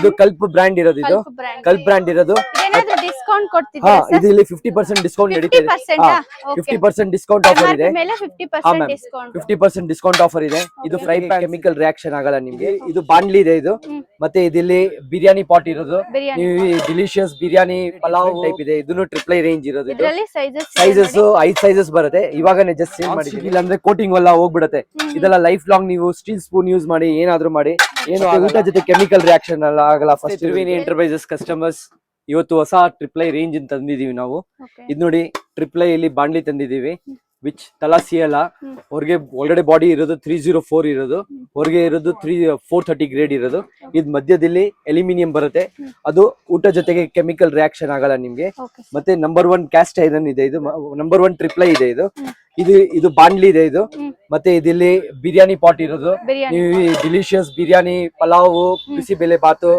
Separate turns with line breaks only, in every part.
ಇದು ಕಲ್ಪ್ ಬ್ರ್ಯಾಂಡ್ ಇರೋದು ಇದು ಕಲ್ಪ್ ಬ್ರ್ಯಾಂಡ್ ಇರೋದು
ಏನಾದ್ರೂ ಡಿಸ್ಕೌಂಟ್ ಕೊಡ್ತಿದ್ದೀರಾ
ಇದು ಇಲ್ಲಿ 50% ಡಿಸ್ಕೌಂಟ್ ನಡೀತಿದೆ 50% ಡಿಸ್ಕೌಂಟ್ ಆಫರ್ ಇದೆ
ಮೇಲೆ 50% ಡಿಸ್ಕೌಂಟ್
50% ಡಿಸ್ಕೌಂಟ್ ಆಫರ್ ಇದೆ ಇದು ಫ್ರೈ ಪ್ಯಾನ್ ಕೆಮಿಕಲ್ ರಿಯಾಕ್ಷನ್ ಆಗಲ್ಲ ನಿಮ್ಗೆ ಇದು ಬಾಂಡ್ಲಿ ಇದೆ ಇದು ಮತ್ತೆ ಇದಿಲ್ಲಿ ಬಿರಿಯಾನಿ ಪಾಟ್ ಇರೋದು ಡಿಲಿಷಿಯಸ್ ಬಿರಿಯಾನಿ ಪಲಾವ್ ಟೈಪ್ ಇದೆ ಇದನ್ನು ಟ್ರಿಪ್ಲ್ ಐ ರೇಂಜ್ ಇರೋದು
ಇದರಲ್ಲಿ ಸೈಜಸ್
5 ಸೈಜಸ್ ಬರುತ್ತೆ ಇವಾಗನೇ ಜಸ್ಟ್ ಸೇಲ್ ಮಾಡಿದ್ದೀವಿ ಇಲ್ಲ ಅಂದ್ರೆ ಕೋಟಿಂಗ್ ಎಲ್ಲ ಹೋಗ್ಬಿಡುತ್ತೆ ಇದೆಲ್ಲ ಲೈಫ್ ಲಾಂಗ್ ನೀವು ಸ್ಟೀಲ್ ಸ್ಪೂನ್ ಯೂಸ್ ಮಾಡಿ ಏನಾದ್ರೂ ಮಾಡಿ ಏನು ಊಟ ಜೊತೆ ಕೆಮಿಕಲ್ ರಿಯಾಕ್ಷನ್ ಎಲ್ಲ ಆಗಲ್ಲ ಫಸ್ಟ್ ತ್ರಿವೇಣಿ ಎಂಟರ್ಪ್ರೈಸಸ್ ಕಸ್ಟಮರ್ಸ್ ಇವತ್ತು ಹೊಸ ಟ್ರಿಪ್ಲ್ ಐ ರೇಂಜ್ ತಂದಿದೀವಿ ನಾವು ಇದು ನೋಡಿ ಟ್ರಿಪ್ಲ್ ಐ ಇಲ್ಲಿ ಬಾಂಡ್ಲಿ ತಂದಿದೀವಿ ವಿಚ್ ತಲಾಸಿಯಲ್ಲ ಹೊರಗೆ ಒಳಗಡೆ ಬಾಡಿ ಇರೋದು 304 ಇರೋದು ಹೊರಗೆ ಇರೋದು 430 ಗ್ರೇಡ್ ಇರೋದು ಇದು ಮಧ್ಯದಲ್ಲಿ ಅಲ್ಯೂಮಿನಿಯಂ ಬರುತ್ತೆ ಅದು ಊಟ ಜೊತೆಗೆ ಕೆಮಿಕಲ್ ರಿಯಾಕ್ಷನ್ ಆಗಲ್ಲ ನಿಮ್ಗೆ ಮತ್ತೆ ನಂಬರ್ 1 ಕ್ಯಾಸ್ಟ್ ಐರನ್ ಇದೆ ಇದು ನಂಬರ್ 1 ಟ್ರಿಪ್ಲ್ ಐ ಇದೆ ಇದು ಬಾಂಡ್ಲಿ ಇದೆ ಇದು ಮತ್ತೆ ಇದಿಲ್ಲಿ ಬಿರಿಯಾನಿ ಪಾಟ್ ಇರೋದು ನೀವು ಡಿಲಿಷಿಯಸ್ ಬಿರಿಯಾನಿ ಪಲಾವ್ ಬಿಸಿಬೇಳೆ ಬಾತು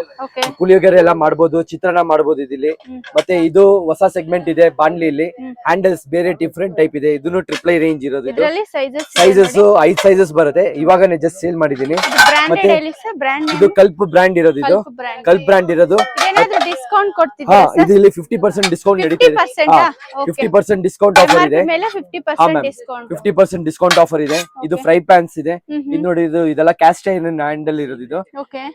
ಪುಳಿಯೋಗರೆ ಎಲ್ಲ ಮಾಡ್ಬೋದು ಚಿತ್ರಾನ್ನ ಮಾಡ್ಬೋದು ಇದಿಲ್ಲಿ ಮತ್ತೆ ಇದು ಹೊಸ ಸೆಗ್ಮೆಂಟ್ ಇದೆ ಬಾಂಡ್ಲಿಲಿ ಹ್ಯಾಂಡಲ್ಸ್ ಬೇರೆ ಡಿಫ್ರೆಂಟ್ ಟೈಪ್ ಇದೆ ಇದನ್ನು ಟ್ರಿಪ್ಲ್ ಐ ರೇಂಜ್ ಇರೋದು ಸೈಜಸ್ 5 ಸೈಜಸ್ ಬರುತ್ತೆ ಇವಾಗನೇ ಜಸ್ಟ್ ಸೇಲ್ ಮಾಡಿದೀನಿ ಮತ್ತೆ ಇದು ಕಲ್ಪ್ ಬ್ರ್ಯಾಂಡ್ ಇರೋದು ಇದು ಕಲ್ಪ್ ಬ್ರ್ಯಾಂಡ್ ಇರೋದು
ಡಿಸ್ಕೌಂಟ್ ಕೊಡ್ತಿದ್ದೀರಾ
ಇದು ಇಲ್ಲಿ 50% ಡಿಸ್ಕೌಂಟ್ ನಡೀತಿದೆ 50% ಡಿಸ್ಕೌಂಟ್ ಆಫರ್ ಇದೆ
ಮೇಲೆ
50% ಡಿಸ್ಕೌಂಟ್ ಆಫರ್ ಇದೆ ಇದು ಫ್ರೈ ಪ್ಯಾನ್ಸ್ ಇದೆ ಇದು ನೋಡಿ ಇದೆಲ್ಲ ಕ್ಯಾಸ್ಟ್ ಐರನ್ ಹ್ಯಾಂಡಲ್ ಇರೋದು ಇದು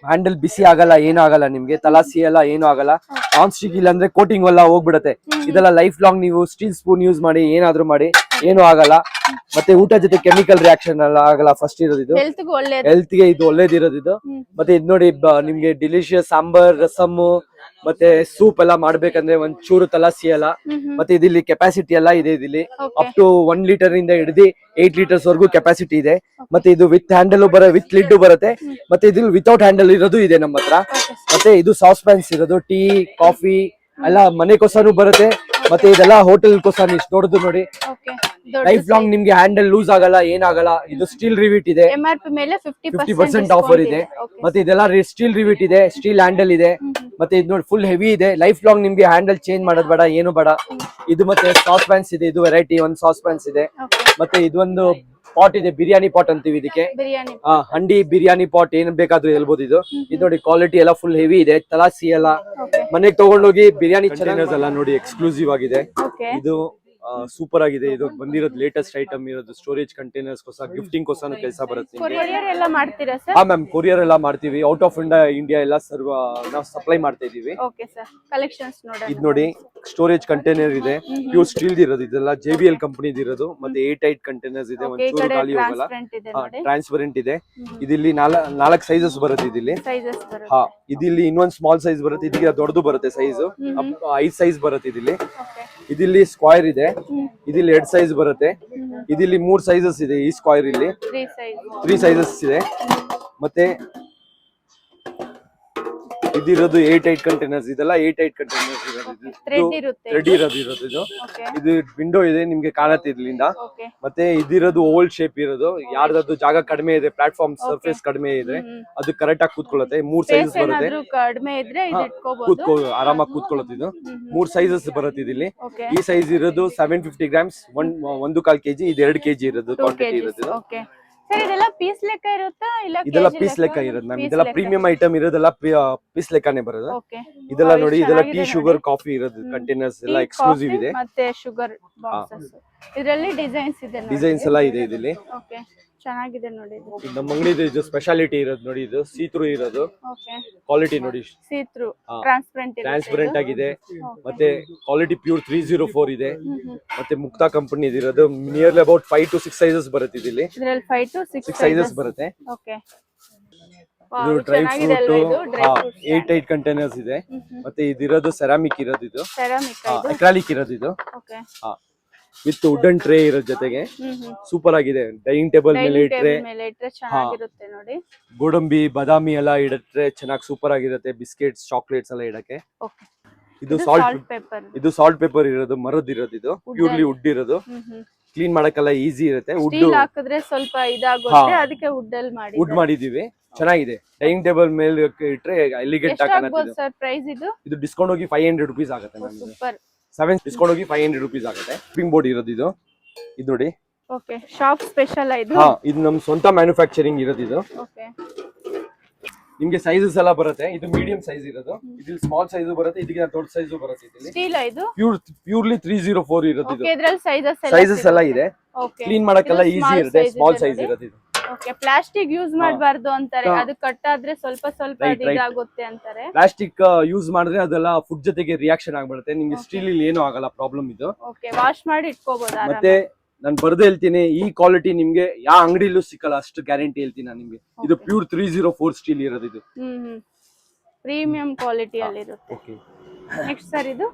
ಹ್ಯಾಂಡಲ್ ಬಿಸಿ ಆಗಲ್ಲ ಏನು ಆಗಲ್ಲ ನಿಮ್ಗೆ ತಲಾಸಿ ಎಲ್ಲ ಏನು ಆಗಲ್ಲ ನಾನ್ ಸ್ಟಿಕ್ ಇಲ್ಲ ಅಂದ್ರೆ ಕೋಟಿಂಗ್ ಎಲ್ಲ ಹೋಗ್ಬಿಡುತ್ತೆ ಇದೆಲ್ಲ ಲೈಫ್ ಲಾಂಗ್ ನೀವು ಸ್ಟೀಲ್ ಸ್ಪೂನ್ ಯೂಸ್ ಮಾಡಿ ಏನಾದ್ರೂ ಮಾಡಿ ಏನು ಆಗಲ್ಲ ಮತ್ತೆ ಊಟ ಜೊತೆ ಕೆಮಿಕಲ್ ರಿಯಾಕ್ಷನ್ ಎಲ್ಲ ಆಗಲ್ಲ ಫಸ್ಟ್ ಇರೋದು ಇದು ಹೆಲ್ತ್ ಗೆ ಇದು ಒಳ್ಳೇದಿರೋದು ಇದು ಮತ್ತೆ ಇದು ನೋಡಿ ನಿಮ್ಗೆ ಡಿಲಿಷಿಯಸ್ ಸಾಂಬಾರ್ ರಸಮ್ ಮತ್ತೆ ಸೂಪ್ ಎಲ್ಲ ಮಾಡ್ಬೇಕಂದ್ರೆ ಒಂದ್ ಚೂರು ತಲಾಸಿ ಎಲ್ಲ ಮತ್ತೆ ಇದಿಲ್ಲಿ ಕೆಪಾಸಿಟಿ ಎಲ್ಲ ಇದೆ ಇದಿಲ್ಲಿ ಅಪ್ ಟು 1 ಲೀಟರ್ ಇಂದ ಹಿಡಿದು 8 ಲೀಟರ್ಸ್ ವರ್ಗೂ ಕೆಪಾಸಿಟಿ ಇದೆ ಮತ್ತೆ ಇದು ವಿತ್ ಹ್ಯಾಂಡಲ್ ವಿತ್ ಲಿಡ್ ಬರುತ್ತೆ ಮತ್ತೆ ಇದಿಲ್ಲಿ ವಿತೌಟ್ ಹ್ಯಾಂಡಲ್ ಇರೋದು ಇದೆ ನಮ್ಮ ಹತ್ರ ಮತ್ತೆ ಇದು ಸಾಸ್ ಪ್ಯಾನ್ಸ್ ಇರೋದು ಟೀ ಕಾಫಿ ಎಲ್ಲ ಮನೆಗೋಸ್ಕರ ಬರುತ್ತೆ ಮತ್ತೆ ಇದೆಲ್ಲ ಹೋಟೆಲ್ ಕೋಸ್ಕರ ಇಷ್ಟು ದೊಡ್ಡದು ನೋಡಿ ಲೈಫ್ ಲಾಂಗ್ ನಿಮ್ಗೆ ಹ್ಯಾಂಡಲ್ ಲೂಸ್ ಆಗಲ್ಲ ಏನಾಗಲ್ಲ ಇದು ಸ್ಟೀಲ್ ರಿವಿಟ್ ಇದೆ
MRP ಮೇಲೆ
50% ಆಫರ್ ಇದೆ ಮತ್ತೆ ಇದೆಲ್ಲ ಸ್ಟೀಲ್ ರಿವಿಟ್ ಇದೆ ಸ್ಟೀಲ್ ಹ್ಯಾಂಡಲ್ ಇದೆ ಮತ್ತೆ ಇದು ನೋಡಿ ಫುಲ್ ಹೆವಿ ಇದೆ ಲೈಫ್ ಲಾಂಗ್ ನಿಮ್ಗೆ ಹ್ಯಾಂಡಲ್ ಚೇಂಜ್ ಮಾಡೋದು ಬೇಡ ಏನು ಬೇಡ ಇದು ಮತ್ತೆ ಸಾಸ್ ಪ್ಯಾನ್ಸ್ ಇದೆ ಇದು ವೆರೈಟಿ ಒಂದು ಸಾಸ್ ಪ್ಯಾನ್ಸ್ ಇದೆ ಮತ್ತೆ ಇದೊಂದು ಪಾಟ್ ಇದೆ ಬಿರಿಯಾನಿ ಪಾಟ್ ಅಂತೀವಿ ಇದಕ್ಕೆ ಹಂಡಿ ಬಿರಿಯಾನಿ ಪಾಟ್ ಏನ್ ಬೇಕಾದ್ರೂ ಹೇಳ್ಬೋದು ಇದು ನೋಡಿ ಕ್ವಾಲಿಟಿ ಎಲ್ಲ ಫುಲ್ ಹೆವಿ ಇದೆ ತಲಾಸಿ ಎಲ್ಲ ಮನೆಗೆ ತಗೊಂಡೋಗಿ ಬಿರಿಯಾನಿ ಎಲ್ಲ ನೋಡಿ ಎಕ್ಸ್ಕ್ಲೂಸಿವ್ ಆಗಿದೆ ಇದು ಸೂಪರ್ ಆಗಿದೆ ಇದು ಬಂದಿರೋದು ಲೇಟೆಸ್ಟ್ ಐಟಮ್ ಇರೋದು ಸ್ಟೋರೇಜ್ ಕಂಟೈನರ್ಸ್ ಗೋಸ್ಕರ ಗಿಫ್ಟಿಂಗ್ ಗೋಸ್ಕರ ಕೆಲಸ ಬರುತ್ತೆ ಹಾ ಮ್ಯಾಮ್ ಕೊರಿಯರ್ ಎಲ್ಲ ಮಾಡ್ತೀವಿ ಔಟ್ ಆಫ್ ಇಂಡಿಯಾ ಎಲ್ಲ ನಾವು ಸಪ್ಲೈ ಮಾಡ್ತಾ ಇದೀವಿ ಇದು ನೋಡಿ ಸ್ಟೋರೇಜ್ ಕಂಟೈನರ್ ಇದೆ ಪ್ಯೂರ್ ಸ್ಟೀಲ್ ಇರೋದು ಇದೆಲ್ಲ JBL ಕಂಪನಿ ಇರೋದು ಮತ್ತೆ 8 ಕಂಟೈನರ್ಸ್ ಇದೆ ಒಂಚೂರು ಖಾಲಿ ಹೋಗಲ್ಲ ಟ್ರಾನ್ಸ್ಪರೆಂಟ್ ಇದೆ ಇದಿಲ್ಲಿ 4 ಸೈಜಸ್ ಬರುತ್ತೆ ಇದಿಲ್ಲಿ ಹಾ ಇದಿಲ್ಲಿ ಇನ್ನೊಂದು ಸ್ಮಾಲ್ ಸೈಜ್ ಬರುತ್ತೆ ಇದಕ್ಕೆ ದೊಡ್ಡದು ಬರುತ್ತೆ ಸೈಜ್ 5 ಸೈಜ್ ಬರುತ್ತೆ ಇದಿಲ್ಲಿ ಸ್ಕ್ವೈರ್ ಇದೆ ಇದಿಲ್ಲಿ 2 ಸೈಜ್ ಬರುತ್ತೆ ಇದಿಲ್ಲಿ 3 ಸೈಜಸ್ ಇದೆ ಈ ಸ್ಕ್ವೈರ್ ಇಲ್ಲಿ 3 ಸೈಜಸ್ ಇದೆ ಮತ್ತೆ ಇದಿರೋದು 8 ಕಂಟೈನರ್ಸ್ ಇದೆಲ್ಲ 8 ಕಂಟೈನರ್ಸ್ ರೆಡಿ ಇರೋದು ಇದು ವಿಂಡೋ ಇದೆ ನಿಮ್ಗೆ ಕಾಣುತ್ತೆ ಇದ್ರಿಂದ ಮತ್ತೆ ಇದಿರೋದು ಓಲ್ಡ್ ಶೇಪ್ ಇರೋದು ಯಾರ್ದಾದ್ರು ಜಾಗ ಕಡಿಮೆ ಇದೆ ಪ್ಲಾಟ್ಫಾರ್ಮ್ ಸರ್ಫೇಸ್ ಕಡಿಮೆ ಇದೆ ಅದು ಕರೆಕ್ಟ್ ಆಗಿ ಕೂತ್ಕೊಳ್ಳುತ್ತೆ 3 ಸೈಜಸ್ ಬರುತ್ತೆ ಆರಾಮಾಗಿ ಕೂತ್ಕೊಳ್ಳುತ್ತೆ ಇದು 3 ಸೈಜಸ್ ಬರುತ್ತೆ ಇದಿಲ್ಲಿ ಈ ಸೈಜ್ ಇರೋದು 750 ಗ್ರಾಮ್ಸ್ 1.25 kg ಇದು 2 kg ಇರೋದು ಕ್ವಾಂಟಿಟಿ ಇರೋದು
ಇದೆಲ್ಲ ಪೀಸ್ ಲೆಕ್ಕ ಇರುತ್ತಾ ಇಲ್ಲ
ಇದೆಲ್ಲ ಪೀಸ್ ಲೆಕ್ಕ ಇರೋದು ಮ್ಯಾಮ್ ಇದೆಲ್ಲ ಪ್ರೀಮಿಯಂ ಐಟಮ್ ಇರೋದೆಲ್ಲ ಪೀಸ್ ಲೆಕ್ಕನೇ ಬರೋದು ಇದೆಲ್ಲ ನೋಡಿ ಇದೆಲ್ಲ ಟೀ ಶುಗರ್ ಕಾಫಿ ಇರೋದು ಕಂಟೈನರ್ಸ್ ಎಲ್ಲ ಎಕ್ಸ್ಕ್ಲೂಸಿವ್ ಇದೆ
ಮತ್ತೆ ಶುಗರ್ ಬಾಕ್ಸಸ್ ಇದರಲ್ಲಿ
ಡಿಸೈನ್ಸ್ ಎಲ್ಲ ಇದೆ ಇದರಲ್ಲಿ
ಚೆನ್ನಾಗಿದೆ ನೋಡಿ
ಇದು ನಮ್ಮ ಅಂಗಡಿದು ಇದು ಸ್ಪೆಷಾಲಿಟಿ ಇರೋದು ನೋಡಿ ಇದು ಸೀತ್ರೂ ಇರೋದು ಕ್ವಾಲಿಟಿ ನೋಡಿ
ಸೀತ್ರೂ
ಟ್ರಾನ್ಸ್ಪರೆಂಟ್ ಆಗಿದೆ ಮತ್ತೆ ಕ್ವಾಲಿಟಿ ಪ್ಯೂರ್ 304 ಇದೆ ಮತ್ತೆ ಮುಕ್ತಾ ಕಂಪನಿ ಇರೋದು ನಿಯರ್ಲಿ ಅಬೌಟ್ 5 to 6 ಸೈಜಸ್ ಬರುತ್ತೆ ಇದರಲ್ಲಿ
5 to 6
ಸೈಜಸ್ ಬರುತ್ತೆ ಇದು ಡ್ರೈ ಫ್ರೂಟ್ 8 ಕಂಟೈನರ್ಸ್ ಇದೆ ಮತ್ತೆ ಇದಿರೋದು ಸೆರಾಮಿಕ್ ಇರೋದು ಇದು ಅಕ್ರಾಲಿಕ್ ಇರೋದು ಇದು ವಿತ್ ವುಡನ್ ಟ್ರೇ ಇರೋ ಜೊತೆಗೆ ಸೂಪರ್ ಆಗಿದೆ ಡೈನಿಂಗ್ ಟೇಬಲ್ ಮೇಲೆ ಇಟ್ರೆ ಗೋಡಂಬಿ ಬಾದಾಮಿ ಎಲ್ಲ ಇಡಟ್ರೆ ಚೆನ್ನಾಗಿ ಸೂಪರ್ ಆಗಿರುತ್ತೆ ಬಿಸ್ಕೆಟ್ಸ್ ಚಾಕ್ಲೇಟ್ಸ್ ಎಲ್ಲ ಇಡಕ್ಕೆ ಇದು ಸಾಲ್ಟ್ ಪೇಪರ್ ಇರೋದು ಮರದ್ ಇರೋದು ಇದು ಪ್ಯೂರ್ಲಿ ವುಡ್ ಇರೋದು ಕ್ಲೀನ್ ಮಾಡಕ್ಕೆಲ್ಲ ಈಸಿ ಇರುತ್ತೆ
ಹಾಕಿದ್ರೆ ಸ್ವಲ್ಪ ಇದಾಗುತ್ತೆ ಅದಕ್ಕೆ ವುಡ್
ಮಾಡಿದೀವಿ ಚೆನ್ನಾಗಿದೆ ಡೈನಿಂಗ್ ಟೇಬಲ್ ಮೇಲೆ ಇಟ್ರೆ ಎಲಿಗೆಂಟ್
ಪ್ರೈಸ್
ಇದು ಡಿಸ್ಕೌಂಟ್ ಹೋಗಿ 500 rupees ಆಗುತ್ತೆ ಮ್ಯಾಮ್ 7 ಡಿಸ್ಕೌಂಟ್ ಹೋಗಿ 500 rupees ಆಗುತ್ತೆ ಪಿಂಗ್ ಬೋರ್ಡ್ ಇರೋದು ಇದು ನೋಡಿ
ಶಾಪ್ ಸ್ಪೆಷಲ್
ಇದು ನಮ್ಮ ಸ್ವಂತ ಮ್ಯಾನುಫ್ಯಾಕ್ಚರಿಂಗ್ ಇರೋದು ಇದು ನಿಮ್ಗೆ ಸೈಜಸ್ ಎಲ್ಲ ಬರುತ್ತೆ. ಇದು ಮೀಡಿಯಂ ಸೈಜ್ ಇರೋದು, ಇದ್ರಲ್ಲಿ ಸ್ಮಾಲ್ ಸೈಜ್ ಬರುತ್ತೆ, ಇದಕ್ಕೆ ದೊಡ್ಡ ಸೈಜ್ ಬರುತ್ತೆ. ಇದರಲ್ಲಿ
ಸ್ಟೀಲ್ ಇದು
ಪ್ಯೂರ್ಲಿ 304 ಇರೋದು. ಇದು
ಇದ್ರಲ್ಲಿ
ಸೈಜಸ್ ಎಲ್ಲ ಇದೆ, ಕ್ಲೀನ್ ಮಾಡಕ್ಕೆಲ್ಲ ಈಸಿ ಇರುತ್ತೆ. ಸ್ಮಾಲ್ ಸೈಜ್ ಇರೋದು ಇದು.
ಓಕೆ, ಪ್ಲಾಸ್ಟಿಕ್ ಯೂಸ್ ಮಾಡಬಾರ್ದು ಅಂತಾರೆ, ಅದು ಕಟ್ಟಾದ್ರೆ ಸ್ವಲ್ಪ ಇದಾಗುತ್ತೆ ಅಂತಾರೆ.
ಪ್ಲಾಸ್ಟಿಕ್ ಯೂಸ್ ಮಾಡಿದ್ರೆ ಅದೆಲ್ಲ ಫುಡ್ ಜೊತೆಗೆ ರಿಯಾಕ್ಷನ್ ಆಗ್ಬಿಡುತ್ತೆ. ನಿಮ್ಗೆ ಸ್ಟೀಲ್ ಇಲ್ಲಿ ಏನು ಆಗಲ್ಲ, ಪ್ರಾಬ್ಲಮ್ ಇದು.
ಓಕೆ, ವಾಶ್ ಮಾಡಿ ಇಟ್ಕೋಬಹುದು.
ಮತ್ತೆ ನಾನು ಬರ್ದು ಹೇಳ್ತೀನಿ, ಈ ಕ್ವಾಲಿಟಿ ನಿಮ್ಗೆ ಯಾವ ಅಂಗಡಿಲೂ ಸಿಕ್ಕಲ್ಲ, ಅಷ್ಟು ಗ್ಯಾರಂಟಿ ಹೇಳ್ತೀನಿ ನಾನು ನಿಮ್ಗೆ. ಇದು ಪ್ಯೂರ್ 304 ಸ್ಟೀಲ್ ಇರೋದು. ಇದು
ಪ್ರೀಮಿಯಂ ಕ್ವಾಲಿಟಿ ಅಲ್ಲಿ ಇರುತ್ತೆ.
ಓಕೆ,
ನೆಕ್ಸ್ಟ್ ಸರ್ ಇದು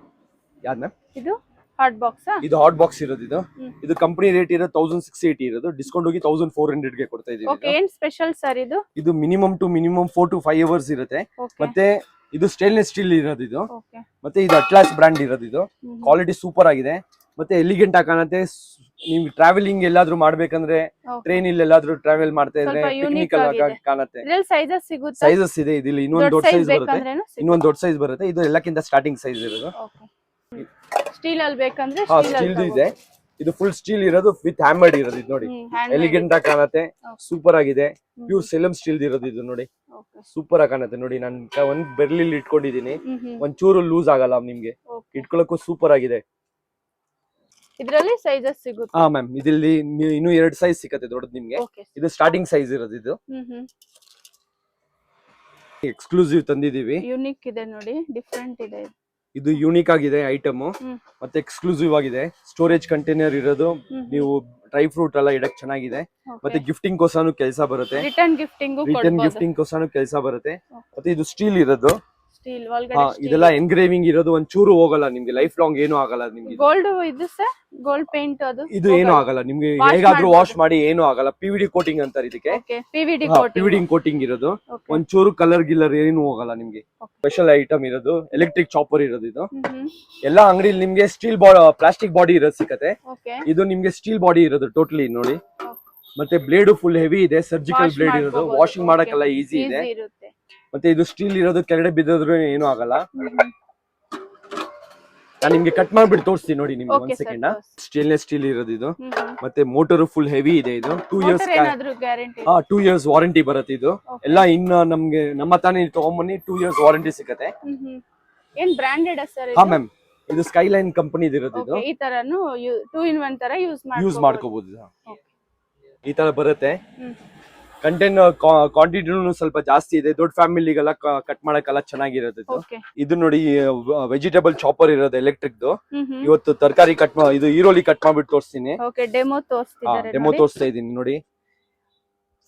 ಯಾವ್ದು ಮ್ಯಾಮ್?
ಇದು ಹಾಟ್ ಬಾಕ್ಸ್.
ಇದು ಹಾಟ್ ಬಾಕ್ಸ್ ಇರೋದು. ಇದು ಕಂಪನಿ ರೇಟ್ ಇರೋದು 1680 ಇರೋದು, ಡಿಸ್ಕೌಂಟ್ ಹೋಗಿ 1400 ಗೆ ಕೊಡ್ತಾ ಇದೀವಿ.
ಓಕೆ, ಏನ್ ಸ್ಪೆಷಲ್ ಸರ್ ಇದು?
ಇದು ಮಿನಿಮಮ್ 4 to 5 ಅವರ್ಸ್ ಇರುತ್ತೆ. ಮತ್ತೆ ಇದು ಸ್ಟೇನ್ಲೆಸ್ ಸ್ಟೀಲ್ ಇರೋದು. ಇದು ಮತ್ತೆ ಇದು ಅಟ್ಲಾಸ್ ಬ್ರಾಂಡ್ ಇರೋದು. ಇದು ಕ್ವಾಲಿಟಿ ಸೂಪರ್ ಆಗಿದೆ, ಮತ್ತೆ ಎಲಿಗೆಂಟ್ ಆಗಿ ಕಾಣುತ್ತೆ. ನೀವು ಟ್ರಾವೆಲಿಂಗ್ ಎಲ್ಲಾದ್ರೂ ಮಾಡ್ಬೇಕಂದ್ರೆ, ಟ್ರೈನ್ ಇಲ್ಲಿ ಎಲ್ಲಾದ್ರೂ ಟ್ರಾವೆಲ್ ಮಾಡ್ತಾ ಇದ್ರೆ ಪಿಕ್ನಿಕ್ ಎಲ್ಲ ಕಾಣುತ್ತೆ. ಸೈಜಸ್ ಇದೆ, ಇದಿಲ್ಲಿ ಇನ್ನೊಂದು ದೊಡ್ಡ ಸೈಜ್ ಬರುತ್ತೆ, ಇನ್ನೊಂದು ದೊಡ್ಡ ಸೈಜ್ ಬರುತ್ತೆ. ಇದು ಎಲ್ಲಕ್ಕಿಂತ ಸ್ಟಾರ್ಟಿಂಗ್ ಸೈಜ್ ಇರೋದು.
ಸ್ಟೀಲ್ ಅಲ್ಲಿ ಬೇಕಂದ್ರೆ
ಸ್ಟೀಲ್ ಇದೆ. ಇದು ಫುಲ್ ಸ್ಟೀಲ್ ಇರೋದು ವಿತ್ ಹ್ಯಾಮರ್ಡ್ ಇರೋದು. ಇದು ನೋಡಿ, ಎಲಿಗೆಂಟ್ ಆಗಿ ಕಾಣುತ್ತೆ, ಸೂಪರ್ ಆಗಿದೆ. ಪ್ಯೂರ್ ಸೆಲಮ್ ಸ್ಟೀಲ್ ಇರೋದು. ಇದು ನೋಡಿ ಸೂಪರ್ ಆಗಿ ಕಾಣುತ್ತೆ. ನೋಡಿ, ನಾನು ಒಂದ್ ಬೆರ್ಲಿಲ್ ಇಟ್ಕೊಂಡಿದೀನಿ, ಒಂಚೂರು ಲೂಸ್ ಆಗಲ್ಲ ನಿಮ್ಗೆ, ಇಟ್ಕೊಳಕ್ಕೂ ಸೂಪರ್ ಆಗಿದೆ.
ಇದರಲ್ಲಿ ಸೈಜಸ್ ಸಿಗುತ್ತೆ.
ಹಾ ಮ್ಯಾಮ್, ಇದಿಲ್ಲಿ ಇನ್ನೂ 2 ಸೈಜ್ ಸಿಗುತ್ತೆ ದೊಡ್ಡದು ನಿಮ್ಗೆ. ಇದು ಸ್ಟಾರ್ಟಿಂಗ್ ಸೈಜ್ ಇರೋದು. ಇದು ಎಕ್ಸ್ಕ್ಲೂಸಿವ್ ತಂದಿದೀವಿ,
ಯೂನಿಕ್ ಇದೆ ನೋಡಿ, ಡಿಫರೆಂಟ್ ಇದೆ.
ಇದು ಯೂನಿಕ್ ಆಗಿದೆ ಐಟಮ್, ಮತ್ತೆ ಎಕ್ಸ್ಕ್ಲೂಸಿವ್ ಆಗಿದೆ. ಸ್ಟೋರೇಜ್ ಕಂಟೈನರ್ ಇರೋದು, ನೀವು ಡ್ರೈ ಫ್ರೂಟ್ ಎಲ್ಲ ಇಡಕ್ ಚೆನ್ನಾಗಿದೆ. ಮತ್ತೆ ಗಿಫ್ಟಿಂಗ್ ಕೋಸಾನು ಕೆಲಸ ಬರುತ್ತೆ, ರಿಟರ್ನ್ ಗಿಫ್ಟಿಂಗ್ ಕೋಸಾನು ಕೆಲಸ ಬರುತ್ತೆ. ಮತ್ತೆ ಇದು ಸ್ಟೀಲ್ ಇರೋದು. ಇದೆಲ್ಲ ಎನ್ಗ್ರೇವಿಂಗ್ ಇರೋದು, ಒಂದ್ ಚೂರು ಹೋಗಲ್ಲ ನಿಮ್ಗೆ, ಲೈಫ್ ಲಾಂಗ್ ಏನು ಆಗಲ್ಲ ನಿಮ್ಗೆ.
ಗೋಲ್ಡ್ ಇದು ಸರ್, ಗೋಲ್ಡ್ ಪೇಂಟ್ ಇದು
ಏನು ಆಗಲ್ಲ ನಿಮ್ಗೆ, ಹೇಗಾದ್ರೂ ವಾಶ್ ಮಾಡಿ ಏನು ಆಗಲ್ಲ. PVD ಕೋಟಿಂಗ್ ಅಂತಾರೆ ಇದಕ್ಕೆ. PVD ಕೋಟಿಂಗ್ ಇರೋದು, ಒಂದ್ ಚೂರು ಕಲರ್ ಗಿಲ್ಲರ್ ಏನು ಹೋಗಲ್ಲ ನಿಮ್ಗೆ. ಸ್ಪೆಷಲ್ ಐಟಮ್ ಇರೋದು, ಎಲೆಕ್ಟ್ರಿಕ್ ಚಾಪರ್ ಇರೋದು. ಇದು ಎಲ್ಲಾ ಅಂಗಡಿಲಿ ನಿಮ್ಗೆ ಸ್ಟೀಲ್ ಪ್ಲಾಸ್ಟಿಕ್ ಬಾಡಿ ಇರೋದು ಸಿಕ್ಕತ್ತೆ. ಇದು ನಿಮ್ಗೆ ಸ್ಟೀಲ್ ಬಾಡಿ ಇರೋದು ಟೋಟಲಿ ನೋಡಿ. ಮತ್ತೆ ಬ್ಲೇಡ್ ಫುಲ್ ಹೆವಿ ಇದೆ, ಸರ್ಜಿಕಲ್ ಬ್ಲೇಡ್ ಇರೋದು, ವಾಷಿಂಗ್ ಮಾಡಕ್ಕೆಲ್ಲ ಈಸಿ ಇದೆ. ಮತ್ತೆ ಇದು ಸ್ಟೀಲ್ ಇರೋದು, ಕೆಳಗಡೆ ಬಿದ್ದಿದ್ರು ಏನು ಆಗಲ್ಲ. ನಾನು ನಿಮ್ಗೆ ಕಟ್ ಮಾಡ್ಬಿಟ್ಟು ತೋರಿಸ್ತೀನಿ ನೋಡಿ ನಿಮ್ಗೆ, ಒಂದ್ ಸೆಕೆಂಡ್. ಸ್ಟೇನ್ಲೆಸ್ ಸ್ಟೀಲ್ ಇರೋದು ಇದು. ಮತ್ತೆ ಮೋಟರ್ ಫುಲ್ ಹೆವಿ ಇದೆ. ಇದು 2 ಇಯರ್ಸ್ ವಾರಂಟಿ ಬರುತ್ತೆ. ಇದು ಎಲ್ಲ ಇನ್ನ ನಮ್ಗೆ ನಮ್ಮ ತಾನೇ ತಗೊಂಬನ್ನಿ, 2 ಇಯರ್ಸ್ ವಾರಂಟಿ ಸಿಗುತ್ತೆ.
ಏನ್ ಬ್ರಾಂಡೆಡ್ ಸರ್?
ಹಾ ಮ್ಯಾಮ್, ಇದು ಸ್ಕೈಲೈನ್ ಕಂಪನಿ ಇರೋದು. ಇದು
ಈ ತರನು 2 in 1 ತರ ಯೂಸ್
ಮಾಡ್ಕೋಬಹುದು. ಈ ತರ ಬರುತ್ತೆ. ಕಂಟೆಂಟ್ ಕ್ವಾಂಟಿಟಿನೂ ಸ್ವಲ್ಪ ಜಾಸ್ತಿ ಇದೆ, ದೊಡ್ಡ ಫ್ಯಾಮಿಲಿಗೆಲ್ಲ ಕಟ್ ಮಾಡಕ್ಕೆಲ್ಲ ಚೆನ್ನಾಗಿರುತ್ತೆ. ಇದು ನೋಡಿ, ವೆಜಿಟೇಬಲ್ ಚಾಪರ್ ಇರೋದು ಎಲೆಕ್ಟ್ರಿಕ್. ಇವತ್ತು ತರಕಾರಿ ಇದು ಈರುಳ್ಳಿ ಕಟ್ ಮಾಡ್ಬಿಟ್ಟು ತೋರಿಸ್ತೀನಿ. ಡೆಮೋ ತೋರಿಸ್ತಾ ಇದೀನಿ ನೋಡಿ.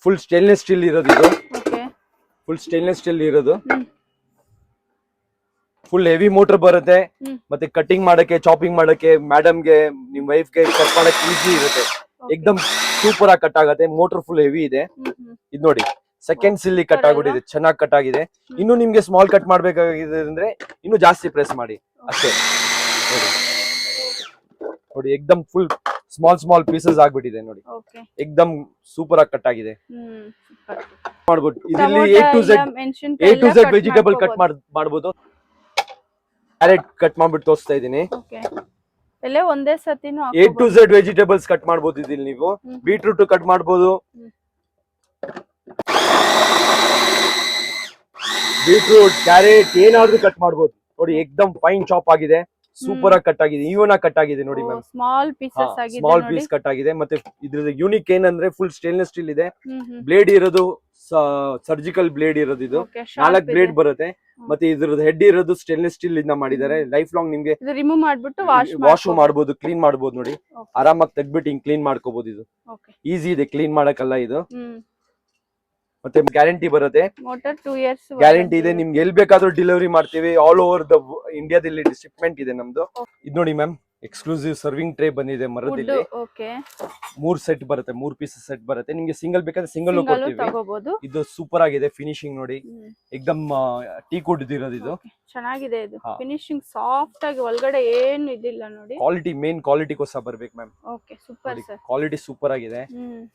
ಫುಲ್ ಸ್ಟೇನ್ಲೆಸ್ ಸ್ಟೀಲ್ ಇರೋದು. ಇದು ಫುಲ್ ಸ್ಟೇನ್ಲೆಸ್ ಸ್ಟೀಲ್ ಇರೋದು. ಫುಲ್ ಹೆವಿ ಮೋಟರ್ ಬರುತ್ತೆ. ಮತ್ತೆ ಕಟಿಂಗ್ ಮಾಡಕ್ಕೆ, ಚಾಪಿಂಗ್ ಮಾಡಕ್ಕೆ, ಮೇಡಮ್ಗೆ, ನಿಮ್ ವೈಫ್ಗೆ ಕಟ್ ಮಾಡಕ್ಕೆ ಈಸಿ ಇರುತ್ತೆ. ಎಕ್ದಮ್ ಸೂಪರ್ ಆಗಿ ಕಟ್ ಆಗುತ್ತೆ. ಮೋಟರ್ ಫುಲ್ ಹೆವಿ ಇದೆ. ಇದು ನೋಡಿ, ಸೆಕೆಂಡ್ಸ್ ಇಲ್ಲಿ ಕಟ್ ಆಗ್ಬಿಟ್ಟಿದೆ, ಚೆನ್ನಾಗಿ ಕಟ್ ಆಗಿದೆ. ಇನ್ನು ನಿಮ್ಗೆ ಸ್ಮಾಲ್ ಕಟ್ ಮಾಡ್ಬೇಕಾಗಿದೆ ಅಂದ್ರೆ ಇನ್ನು ಜಾಸ್ತಿ ಪ್ರೆಸ್ ಮಾಡಿ ಅಷ್ಟೇ. ನೋಡಿ ಎಕ್ದಮ್ ಫುಲ್ ಸ್ಮಾಲ್ ಪೀಸಸ್ ಆಗ್ಬಿಟ್ಟಿದೆ ನೋಡಿ. ಎಕ್ದಮ್ ಸೂಪರ್ ಆಗಿ ಕಟ್ ಆಗಿದೆ. ಮಾಡ್ಬೋದು. ಇದರಲ್ಲಿ A to Z vegetable cut ಮಾಡ್ಬೋದು. ಕ್ಯಾರೆಟ್ ಕಟ್ ಮಾಡ್ಬಿಟ್ಟು ತೋರಿಸ್ತಾ ಇದೀನಿ.
ಒಂದೇ ಸತಿನೂ
A to Z vegetables cut ಮಾಡ್ಬೋದು. ಇದಿಲ್ಲಿ ನೀವು ಬೀಟ್ರೂಟ್ ಕಟ್ ಮಾಡ್ಬೋದು, ಬೀಟ್ರೂಟ್, ಕ್ಯಾರೆಟ್ ಏನಾದ್ರೂ ಕಟ್ ಮಾಡ್ಬೋದು. ನೋಡಿ ಎಕ್ದಮ್ ಫೈನ್ ಚಾಪ್ ಆಗಿದೆ, ಸೂಪರ್ ಆಗಿ ಕಟ್ ಆಗಿದೆ, ಈವನ್ ಆಗಿ ಕಟ್ ಆಗಿದೆ ನೋಡಿ ಮ್ಯಾಮ್.
ಸ್ಮಾಲ್
ಪೀಸ್ ಕಟ್ ಆಗಿದೆ. ಮತ್ತೆ ಇದ್ರದ್ದು ಯೂನಿಕ್ ಏನಂದ್ರೆ ಫುಲ್ ಸ್ಟೇನ್ಲೆಸ್ ಸ್ಟೀಲ್ ಇದೆ. ಬ್ಲೇಡ್ ಇರೋದು ಸರ್ಜಿಕಲ್ ಬ್ಲೇಡ್ ಇರೋದು. ಇದು 4 ಬ್ಲೇಡ್ ಬರುತ್ತೆ. ಮತ್ತೆ ಇದ್ರದ್ದು ಹೆಡ್ ಇರೋದು ಸ್ಟೇನ್ಲೆಸ್ ಸ್ಟೀಲ್ ಇಂದ ಮಾಡಿದ್ದಾರೆ. ಲೈಫ್ ಲಾಂಗ್ ನಿಮ್ಗೆ
ರಿಮೂವ್ ಮಾಡ್ಬಿಟ್ಟು
ವಾಶ್ ಮಾಡ್ಬೋದು, ಕ್ಲೀನ್ ಮಾಡ್ಬೋದು. ನೋಡಿ ಆರಾಮಾಗಿ ತೆಗ್ಬಿಟ್ಟು ಹಿಂಗ್ ಕ್ಲೀನ್ ಮಾಡ್ಕೋಬಹುದು. ಇದು ಈಸಿ ಇದೆ ಕ್ಲೀನ್ ಮಾಡಕ್ಕೆಲ್ಲ. ಇದು ಮತ್ತೆ ಗ್ಯಾರಂಟಿ ಬರುತ್ತೆ,
2 years
ಗ್ಯಾರಂಟಿ ಇದೆ. ನಿಮ್ಗೆ ಎಲ್ ಬೇಕಾದ್ರೂ ಡೆಲಿವರಿ ಮಾಡ್ತೀವಿ. ಆಲ್ ಓವರ್ ದ ಇಂಡಿಯಾದಲ್ಲಿ ಶಿಪ್ಮೆಂಟ್ ಇದೆ ನಮ್ದು. ಇದು ನೋಡಿ ಮ್ಯಾಮ್, ಎಕ್ಸ್ಕ್ಲೂಸಿವ್ ಸರ್ವಿಂಗ್ ಟ್ರೇ ಬಂದಿದೆ ಮರದಲ್ಲಿ. 3 ಸೆಟ್ ಬರುತ್ತೆ, 3 ಪೀಸ್ ಸೆಟ್ ಬರುತ್ತೆ. ನಿಮ್ಗೆ ಸಿಂಗಲ್ ಬೇಕಾದ್ರೆ ಸಿಂಗಲ್ ಕೊಡ್ತೀವಿ. ಇದು ಸೂಪರ್ ಆಗಿದೆ, ಫಿನಿಶಿಂಗ್ ನೋಡಿ ಎಕ್ದಮ್ ಟೀ ಕುಡ್ ಇರೋದು. ಇದು
ಚೆನ್ನಾಗಿದೆ. ಇದು ಫಿನಿಶಿಂಗ್ ಸಾಫ್ಟ್ ಆಗಿ, ಒಳಗಡೆ ಏನು ಇದಿಲ್ಲ ನೋಡಿ.
ಕ್ವಾಲಿಟಿ, ಮೇನ್ ಕ್ವಾಲಿಟಿಗೋಸ್ಕರ ಬರ್ಬೇಕು ma'am.
Okay, super sir.
Quality super ಆಗಿದೆ.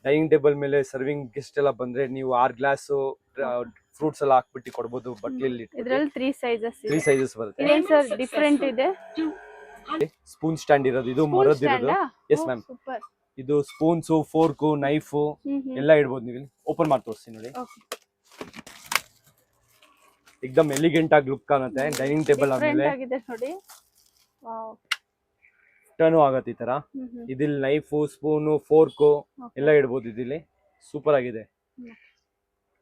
ಡೈನಿಂಗ್ ಟೇಬಲ್ ಮೇಲೆ ಸರ್ವಿಂಗ್ ಗೆಸ್ಟ್ ಎಲ್ಲ ಬಂದ್ರೆ ನೀವು 6 ಗ್ಲಾಸ್ ಫ್ರೂಟ್ಸ್ ಎಲ್ಲ ಹಾಕ್ಬಿಟ್ಟು ಕೊಡ್ಬೋದು. ಬಟ್ಲಲ್ಲಿ
ಇದರಲ್ಲಿ 3 ಸೈಜಸ್
ಬರುತ್ತೆ.
ಇದೇನ್ ಸರ್ ಡಿಫರೆಂಟ್ ಇದೆ?
ಸ್ಪೂನ್ ಸ್ಟ್ಯಾಂಡ್ ಇರೋದು. ಇದು ಮರದ್ದು ಇರೋದು. Yes ma'am. ಇದು ಸ್ಪೂನ್ಸ್, ಫೋರ್ಕ್, ನೈಫ್ ಎಲ್ಲ ಇಡ್ಬೋದು. ನೀವು ಓಪನ್ ಮಾಡಿ ತೋರಿಸ್ತೀನಿ ನೋಡಿ. ಎಕ್ದಮ್ ಎಲಿಗೆಂಟ್ ಆಗಿ ಲುಕ್ ಕಾಣುತ್ತೆ. ಡೈನಿಂಗ್ ಟೇಬಲ್
ಡಿಫ್ರೆಂಟ್
ಆದ್ಮೇಲೆ
ಆಗಿದೆ ನೋಡಿ. ವಾವ್.
ಟರ್ನ್ ಆಗತ್ತೆ ಈ ತರ. ಇದಿಲ್ಲಿ ನೈಫು, ಸ್ಪೂನು, ಫೋರ್ಕು ಎಲ್ಲ ಇಡ್ಬೋದು ಇದಿಲ್ಲಿ. ಸೂಪರ್ ಆಗಿದೆ.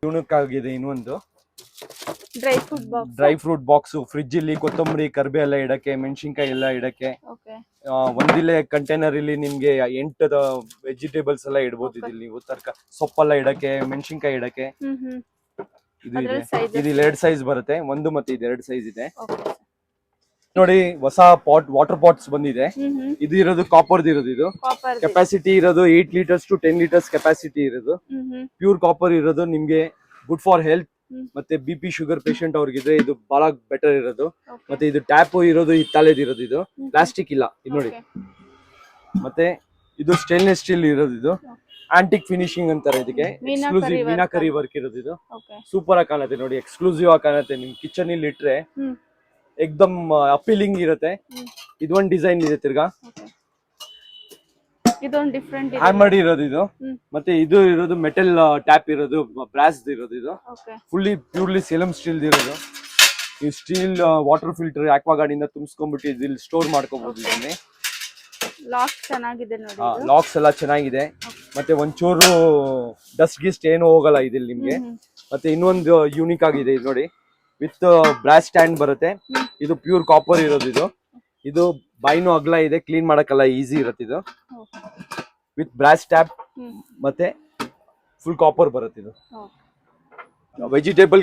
ಯೂನಿಕ್ ಆಗಿದೆ. ಇನ್ನೊಂದು
ಡ್ರೈ
ಫ್ರೂಟ್ ಬಾಕ್ಸ್. ಫ್ರಿಡ್ಜ್ ಇಲ್ಲಿ ಕೊತ್ತಂಬರಿ, ಕರ್ಬೆ ಎಲ್ಲ ಇಡಕ್ಕೆ, ಮೆಣಸಿನ್ಕಾಯಿ ಎಲ್ಲ ಇಡಕ್ಕೆ.
ಓಕೆ.
ಒಂದಿಲ್ಲೇ ಕಂಟೈನರ್ ಇಲ್ಲಿ ನಿಮ್ಗೆ 8 ವೆಜಿಟೇಬಲ್ಸ್ ಎಲ್ಲ ಇಡ್ಬೋದು ಇದಿಲ್ಲಿ. ನೀವು ಸೊಪ್ಪೆಲ್ಲ ಇಡಕ್ಕೆ, ಮೆಣಸಿನ್ಕಾಯಿ ಇಡಕ್ಕೆ. ಇದು ಇದೆ. ಇದು 2 ಸೈಜ್ ಬರುತ್ತೆ. ಒಂದು ಮತ್ತೆ ಇದು 2 ಸೈಜ್ ಇದೆ ನೋಡಿ. ಹೊಸ ವಾಟರ್ ಪಾಟ್ಸ್ ಬಂದಿದೆ. ಇದು ಇರೋದು ಕಾಪರ್ ಇರೋದು. ಇದು ಕೆಪಾಸಿಟಿ ಇರೋದು 8 ಲೀಟರ್ಸ್ ಟು 10 ಲೀಟರ್ಸ್ ಕೆಪಾಸಿಟಿ ಇರೋದು. ಪ್ಯೂರ್ ಕಾಪರ್ ಇರೋದು. ನಿಮ್ಗೆ ಗುಡ್ ಫಾರ್ ಹೆಲ್ತ್. ಮತ್ತೆ BP ಶುಗರ್ ಪೇಷಂಟ್ ಅವ್ರಿಗಿದ್ರೆ ಇದು ಬಹಳ ಬೆಟರ್ ಇರೋದು. ಮತ್ತೆ ಇದು ಟ್ಯಾಪ್ ಇರೋದು ಹಿತ್ತಾಳೆದು ಇರೋದು. ಇದು ಪ್ಲಾಸ್ಟಿಕ್ ಇಲ್ಲ ಇದು ನೋಡಿ. ಮತ್ತೆ ಇದು ಸ್ಟೇನ್ಲೆಸ್ ಸ್ಟೀಲ್ ಇರೋದು. ಇದು ಆಂಟಿಕ್ ಫಿನಿಶಿಂಗ್ ಅಂತಾರೆ ಇದಕ್ಕೆ. ಎಕ್ಸ್ಕ್ಲೂಸಿವ್ ಮೀನಾಕರಿ ವರ್ಕ್ ಇರೋದು. ಇದು ಸೂಪರ್ ಆಗಿ ಕಾಣುತ್ತೆ ನೋಡಿ. ಎಕ್ಸ್ಕ್ಲೂಸಿವ್ ಆಗಿ ಕಾಣುತ್ತೆ. ನಿಮ್ ಕಿಚನ್ ಇಲ್ಲಿ ಇಟ್ರೆ ಎಕ್ದಮ್ ಅಪೀಲಿಂಗ್ ಇರುತ್ತೆ. ಇದೊಂದು ಡಿಸೈನ್ ಇದೆ. ತಿರ್ಗಾ
ಇದೊಂದು ಡಿಫರೆಂಟ್
ಹ್ಯಾಮರ್ಡ್ ಇರೋದು ಇದು. ಮತ್ತೆ ಇದು ಇರೋದು ಮೆಟಲ್ ಟ್ಯಾಪ್ ಇರೋದು, ಬ್ರಾಸ್ ಇರೋದು. ಇದು ಫುಲ್ಲಿ ಪ್ಯೂರ್ಲಿ ಸೇಲಂ ಸ್ಟೀಲ್ ಇರೋದು. ಈ ಸ್ಟೀಲ್ ವಾಟರ್ ಫಿಲ್ಟರ್ ಆಕ್ವಾಗಾರ್ಡ್ ಇಂದ ತುಂಬಿಸ್ಕೊಂಡ್ಬಿಟ್ಟು ಇಲ್ಲಿ ಸ್ಟೋರ್ ಮಾಡ್ಕೋಬಹುದು. ಇದನ್ನೇ
ಲಾಕ್ಸ್ ಚೆನ್ನಾಗಿದೆ ನೋಡಿ.
ಲಾಕ್ಸ್ ಎಲ್ಲ ಚೆನ್ನಾಗಿದೆ. ಮತ್ತೆ ಒಂಚೂರು ಡಸ್ಟ್ ಗಿಸ್ಟ್ ಏನು ಹೋಗಲ್ಲ ಇದಿಲ್ಲಿ ನಿಮ್ಗೆ. ಮತ್ತೆ ಇನ್ನೊಂದು ಯೂನಿಕ್ ಆಗಿದೆ ಇದು ನೋಡಿ. ವಿತ್ ಬ್ರಾಸ್ ಸ್ಟ್ಯಾಂಡ್ ಬರುತ್ತೆ. ಇದು ಪ್ಯೂರ್ ಕಾಪರ್ ಇರೋದು. ಇದು ಬಾಯಿನೂ ಅಗಲ ಇದೆ. ಕ್ಲೀನ್ ಮಾಡಕ್ಕೆಲ್ಲ ಈಸಿ ಇರುತ್ತೆ. ಇದು ವಿತ್ ಬ್ರಾಸ್ ಟ್ಯಾಪ್ ಮತ್ತೆ ಫುಲ್ ಕಾಪರ್ ಬರುತ್ತೆ. ಇದು ವೆಜಿಟೇಬಲ್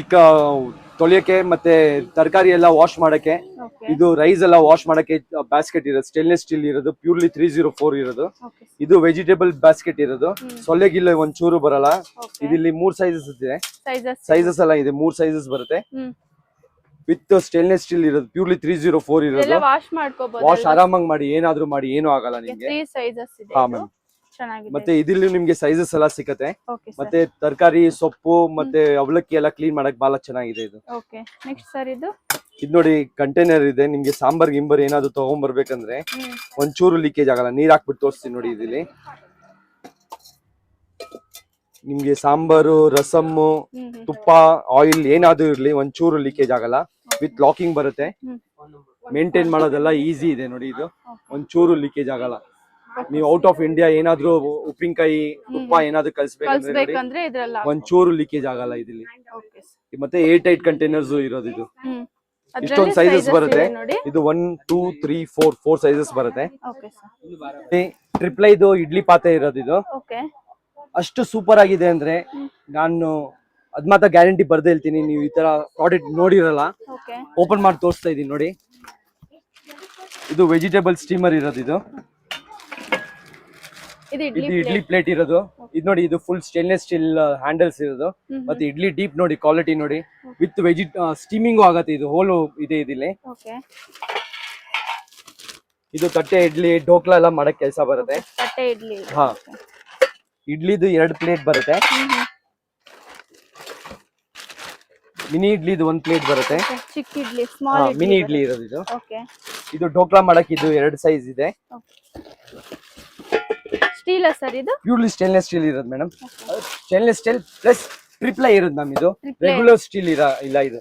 ತೊಳೆಯಕ್ಕೆ ಮತ್ತೆ ತರಕಾರಿ ಎಲ್ಲ ವಾಶ್ ಮಾಡಕ್ಕೆ. ಇದು ರೈಸ್ ಎಲ್ಲ ವಾಶ್ ಮಾಡಕ್ಕೆ ಬ್ಯಾಸ್ಕೆಟ್ ಇರೋದು. ಸ್ಟೇನ್ಲೆಸ್ ಸ್ಟೀಲ್ ಇರೋದು. ಪ್ಯೂರ್ಲಿ 304 ಇರೋದು. ಇದು ವೆಜಿಟೇಬಲ್ ಬ್ಯಾಸ್ಕೆಟ್ ಇರೋದು. ಸೊಳ್ಳೆಗಿಲ್ಲ ಒಂಚೂರು ಬರಲ್ಲ. ಇದಿಲ್ಲಿ 3 ಸೈಜಸ್ ಇದೆ. ಸೈಜಸ್ ಎಲ್ಲ ಇದೆ. 3 ಸೈಜಸ್ ಬರುತ್ತೆ. ವಿತ್ ಸ್ಟೇನ್ಲೆಸ್ ಸ್ಟೀಲ್ ಇರೋದು. ಪ್ಯೂರ್ಲಿ 304 ಇರೋದು. ವಾಶ್ ಆರಾಮಾಗಿ ಮಾಡಿ, ಏನಾದ್ರೂ ಮಾಡಿ, ಏನು ಆಗಲ್ಲ ನಿಮ್ಗೆ. ಹಾ ಮ್ಯಾಮ್. ಮತ್ತೆ ಇದಿಲ್ಲಿ ನಿಮ್ಗೆ ಸೈಜಸ್ ಎಲ್ಲ ಸಿಕ್ಕತ್ತೆ. ಮತ್ತೆ ತರಕಾರಿ, ಸೊಪ್ಪು ಮತ್ತೆ ಅವಲಕ್ಕಿ ಎಲ್ಲ ಕ್ಲೀನ್ ಮಾಡಕ್ ಬಹಳ ಚೆನ್ನಾಗಿದೆ ಇದು. ಇದು ನೋಡಿ ಕಂಟೈನರ್ ಇದೆ. ನಿಮ್ಗೆ ಸಾಂಬಾರ್ ಗಿಂಬರ್ ಏನಾದ್ರು ತಗೊಂಡ್ಬರ್ಬೇಕಂದ್ರೆ ಒಂಚೂರು ಲೀಕೇಜ್ ಆಗಲ್ಲ. ನೀರ್ ಹಾಕ್ಬಿಟ್ಟು ತೋರಿಸ್ತೀನಿ ನೋಡಿ. ಇದಿಲ್ಲಿ ನಿಮ್ಗೆ ಸಾಂಬಾರು, ರಸಮ್ಮು, ತುಪ್ಪ, ಆಯಿಲ್ ಏನಾದ್ರು ಇರ್ಲಿ ಒಂಚೂರು ಲೀಕೇಜ್ ಆಗಲ್ಲ. ವಿತ್ ಲಾಕಿಂಗ್ ಬರುತ್ತೆ. ಮೇಂಟೈನ್ ಮಾಡೋದೆಲ್ಲ ಈಸಿ ಇದೆ ನೋಡಿ. ಇದು ಒಂಚೂರು ಲೀಕೇಜ್ ಆಗಲ್ಲ. ನೀವು ಔಟ್ ಆಫ್ ಇಂಡಿಯಾ ಏನಾದ್ರು ಉಪ್ಪಿನಕಾಯಿ, ತುಪ್ಪ ಏನಾದ್ರು ಕಳ್ಸ್ಬೇಕಂದ್ರೆ ಒಂಚೂರು ಲೀಕೇಜ್ ಆಗಲ್ಲ ಇದಿಲ್ಲಿ. ಮತ್ತೆ 8 ಕಂಟೈನರ್ಸ್ ಇರೋದು. ಇದು ಇಷ್ಟೊಂದು ಸೈಜಸ್ ಬರುತ್ತೆ. ಇದು 1 2 3 4 ಸೈಜಸ್ ಬರುತ್ತೆ. ಟ್ರಿಪ್ಲೈದು ಇಡ್ಲಿ ಪಾತ್ರೆ ಇರೋದು. ಇದು ಅಷ್ಟು ಸೂಪರ್ ಆಗಿದೆ ಅಂದ್ರೆ ನಾನು ಅದ್ ಮಾತ್ರ ಗ್ಯಾರಂಟಿ ಬರ್ದೇ ಹೇಳ್ತೀನಿ. ನೀವು ಈ ತರ ಪ್ರಾಡಕ್ಟ್ ನೋಡಿರಲ್ಲ. ಓಪನ್ ಮಾಡಿ ತೋರಿಸ್ತಾ ಇದೀನಿ ನೋಡಿ. ಇದು ವೆಜಿಟೇಬಲ್ ಸ್ಟೀಮರ್ ಇರೋದು. ಇದು ಇಡ್ಲಿ ಪ್ಲೇಟ್ ಇರೋದು. ಇದು ನೋಡಿ. ಇದು ಫುಲ್ ಸ್ಟೇನ್ಲೆಸ್ ಸ್ಟೀಲ್ ಹ್ಯಾಂಡಲ್ಸ್ ಇರೋದು. ಮತ್ತೆ ಇಡ್ಲಿ ಡೀಪ್ ನೋಡಿ, ಕ್ವಾಲಿಟಿ ನೋಡಿ. ವಿತ್ ಸ್ಟೀಮಿಂಗು ಆಗತ್ತೆ. ಇದು ಹೋಲು ಇದೆ ಇದಿಲ್ಲಿ. ಇದು ತಟ್ಟೆ ಇಡ್ಲಿ, ಢೋಕ್ಲಾ ಎಲ್ಲ ಮಾಡಕ್ ಕೆಲಸ ಬರುತ್ತೆ. ಹಾ. ಇಡ್ಲಿದು 2 ಪ್ಲೇಟ್ ಬರುತ್ತೆ. ಮಿನಿ ಇಡ್ಲಿದು 1 ಪ್ಲೇಟ್ ಬರುತ್ತೆ. ಮಿನಿ ಇಡ್ಲಿ ಇರೋದು. ಇದು ಢೋಕ್ಲಾ ಮಾಡಕ್ ಇದು 2 ಸೈಜ್ ಇದೆ.
ಸ್ಟೀಲ್ ಸರ್ ಇದು
ಪ್ಯೂರ್ಲಿ ಸ್ಟೇನ್ಲೆಸ್ ಸ್ಟೀಲ್ ಇರೋದು ಮೇಡಮ್. ಸ್ಟೇನ್ಲೆಸ್ ಸ್ಟೀಲ್ ಪ್ಲಸ್ ಟ್ರಿಪ್ಲೈ ಇರೋದು ನಮ್. ಇದು ರೆಗ್ಯುಲರ್ ಸ್ಟೀಲ್ ಇಲ್ಲ. ಇದು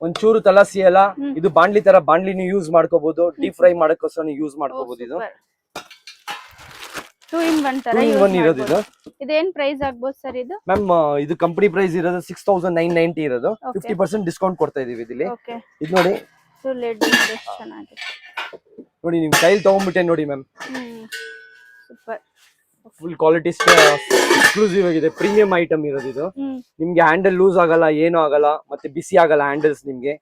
ಒಂಚೂರು ತಲಾಸಿ ಅಲ್ಲ. ಇದು ಬಾಂಡ್ಲಿ ತರ ಬಾಂಡ್ಲಿ ನೀವು ಯೂಸ್ ಮಾಡ್ಕೋಬಹುದು. ಡೀಪ್ ಫ್ರೈ ಮಾಡಕ್ಕೋಸ್ಕರ ಯೂಸ್ ಮಾಡ್ಕೋಬಹುದು. ಇದು
2 in 1 ತರ
ಇರೋದು. ಇದು
ಇದೇನ್ ಪ್ರೈಸ್ ಆಗ್ಬೋದು ಸರ್ ಇದು
ಮ್ಯಾಮ್? ಇದು ಕಂಪನಿ ಪ್ರೈಸ್ ಇರೋದು 6990 ಇರೋದು. 50% ಡಿಸ್ಕೌಂಟ್ ಕೊಡ್ತಾ ಇದೀವಿ ಇದಿಲ್ಲಿ. ಇದು ನೋಡಿ. ನೋಡಿ ನಿಮ್ ಕೈಲಿ ತಗೊಂಡ್ಬಿಟ್ಟೆ ನೋಡಿ ma'am.
Super.
Full quality exclusive ಆಗಿದೆ. ಪ್ರೀಮಿಯಂ ಐಟಮ್ ಇರೋದು. ಇದು ನಿಮ್ಗೆ ಹ್ಯಾಂಡಲ್ ಲೂಸ್ ಆಗಲ್ಲ, ಏನು ಆಗಲ್ಲ. ಮತ್ತೆ ಬಿಸಿ ಆಗಲ್ಲ ಹ್ಯಾಂಡಲ್ಸ್ ನಿಮ್ಗೆ.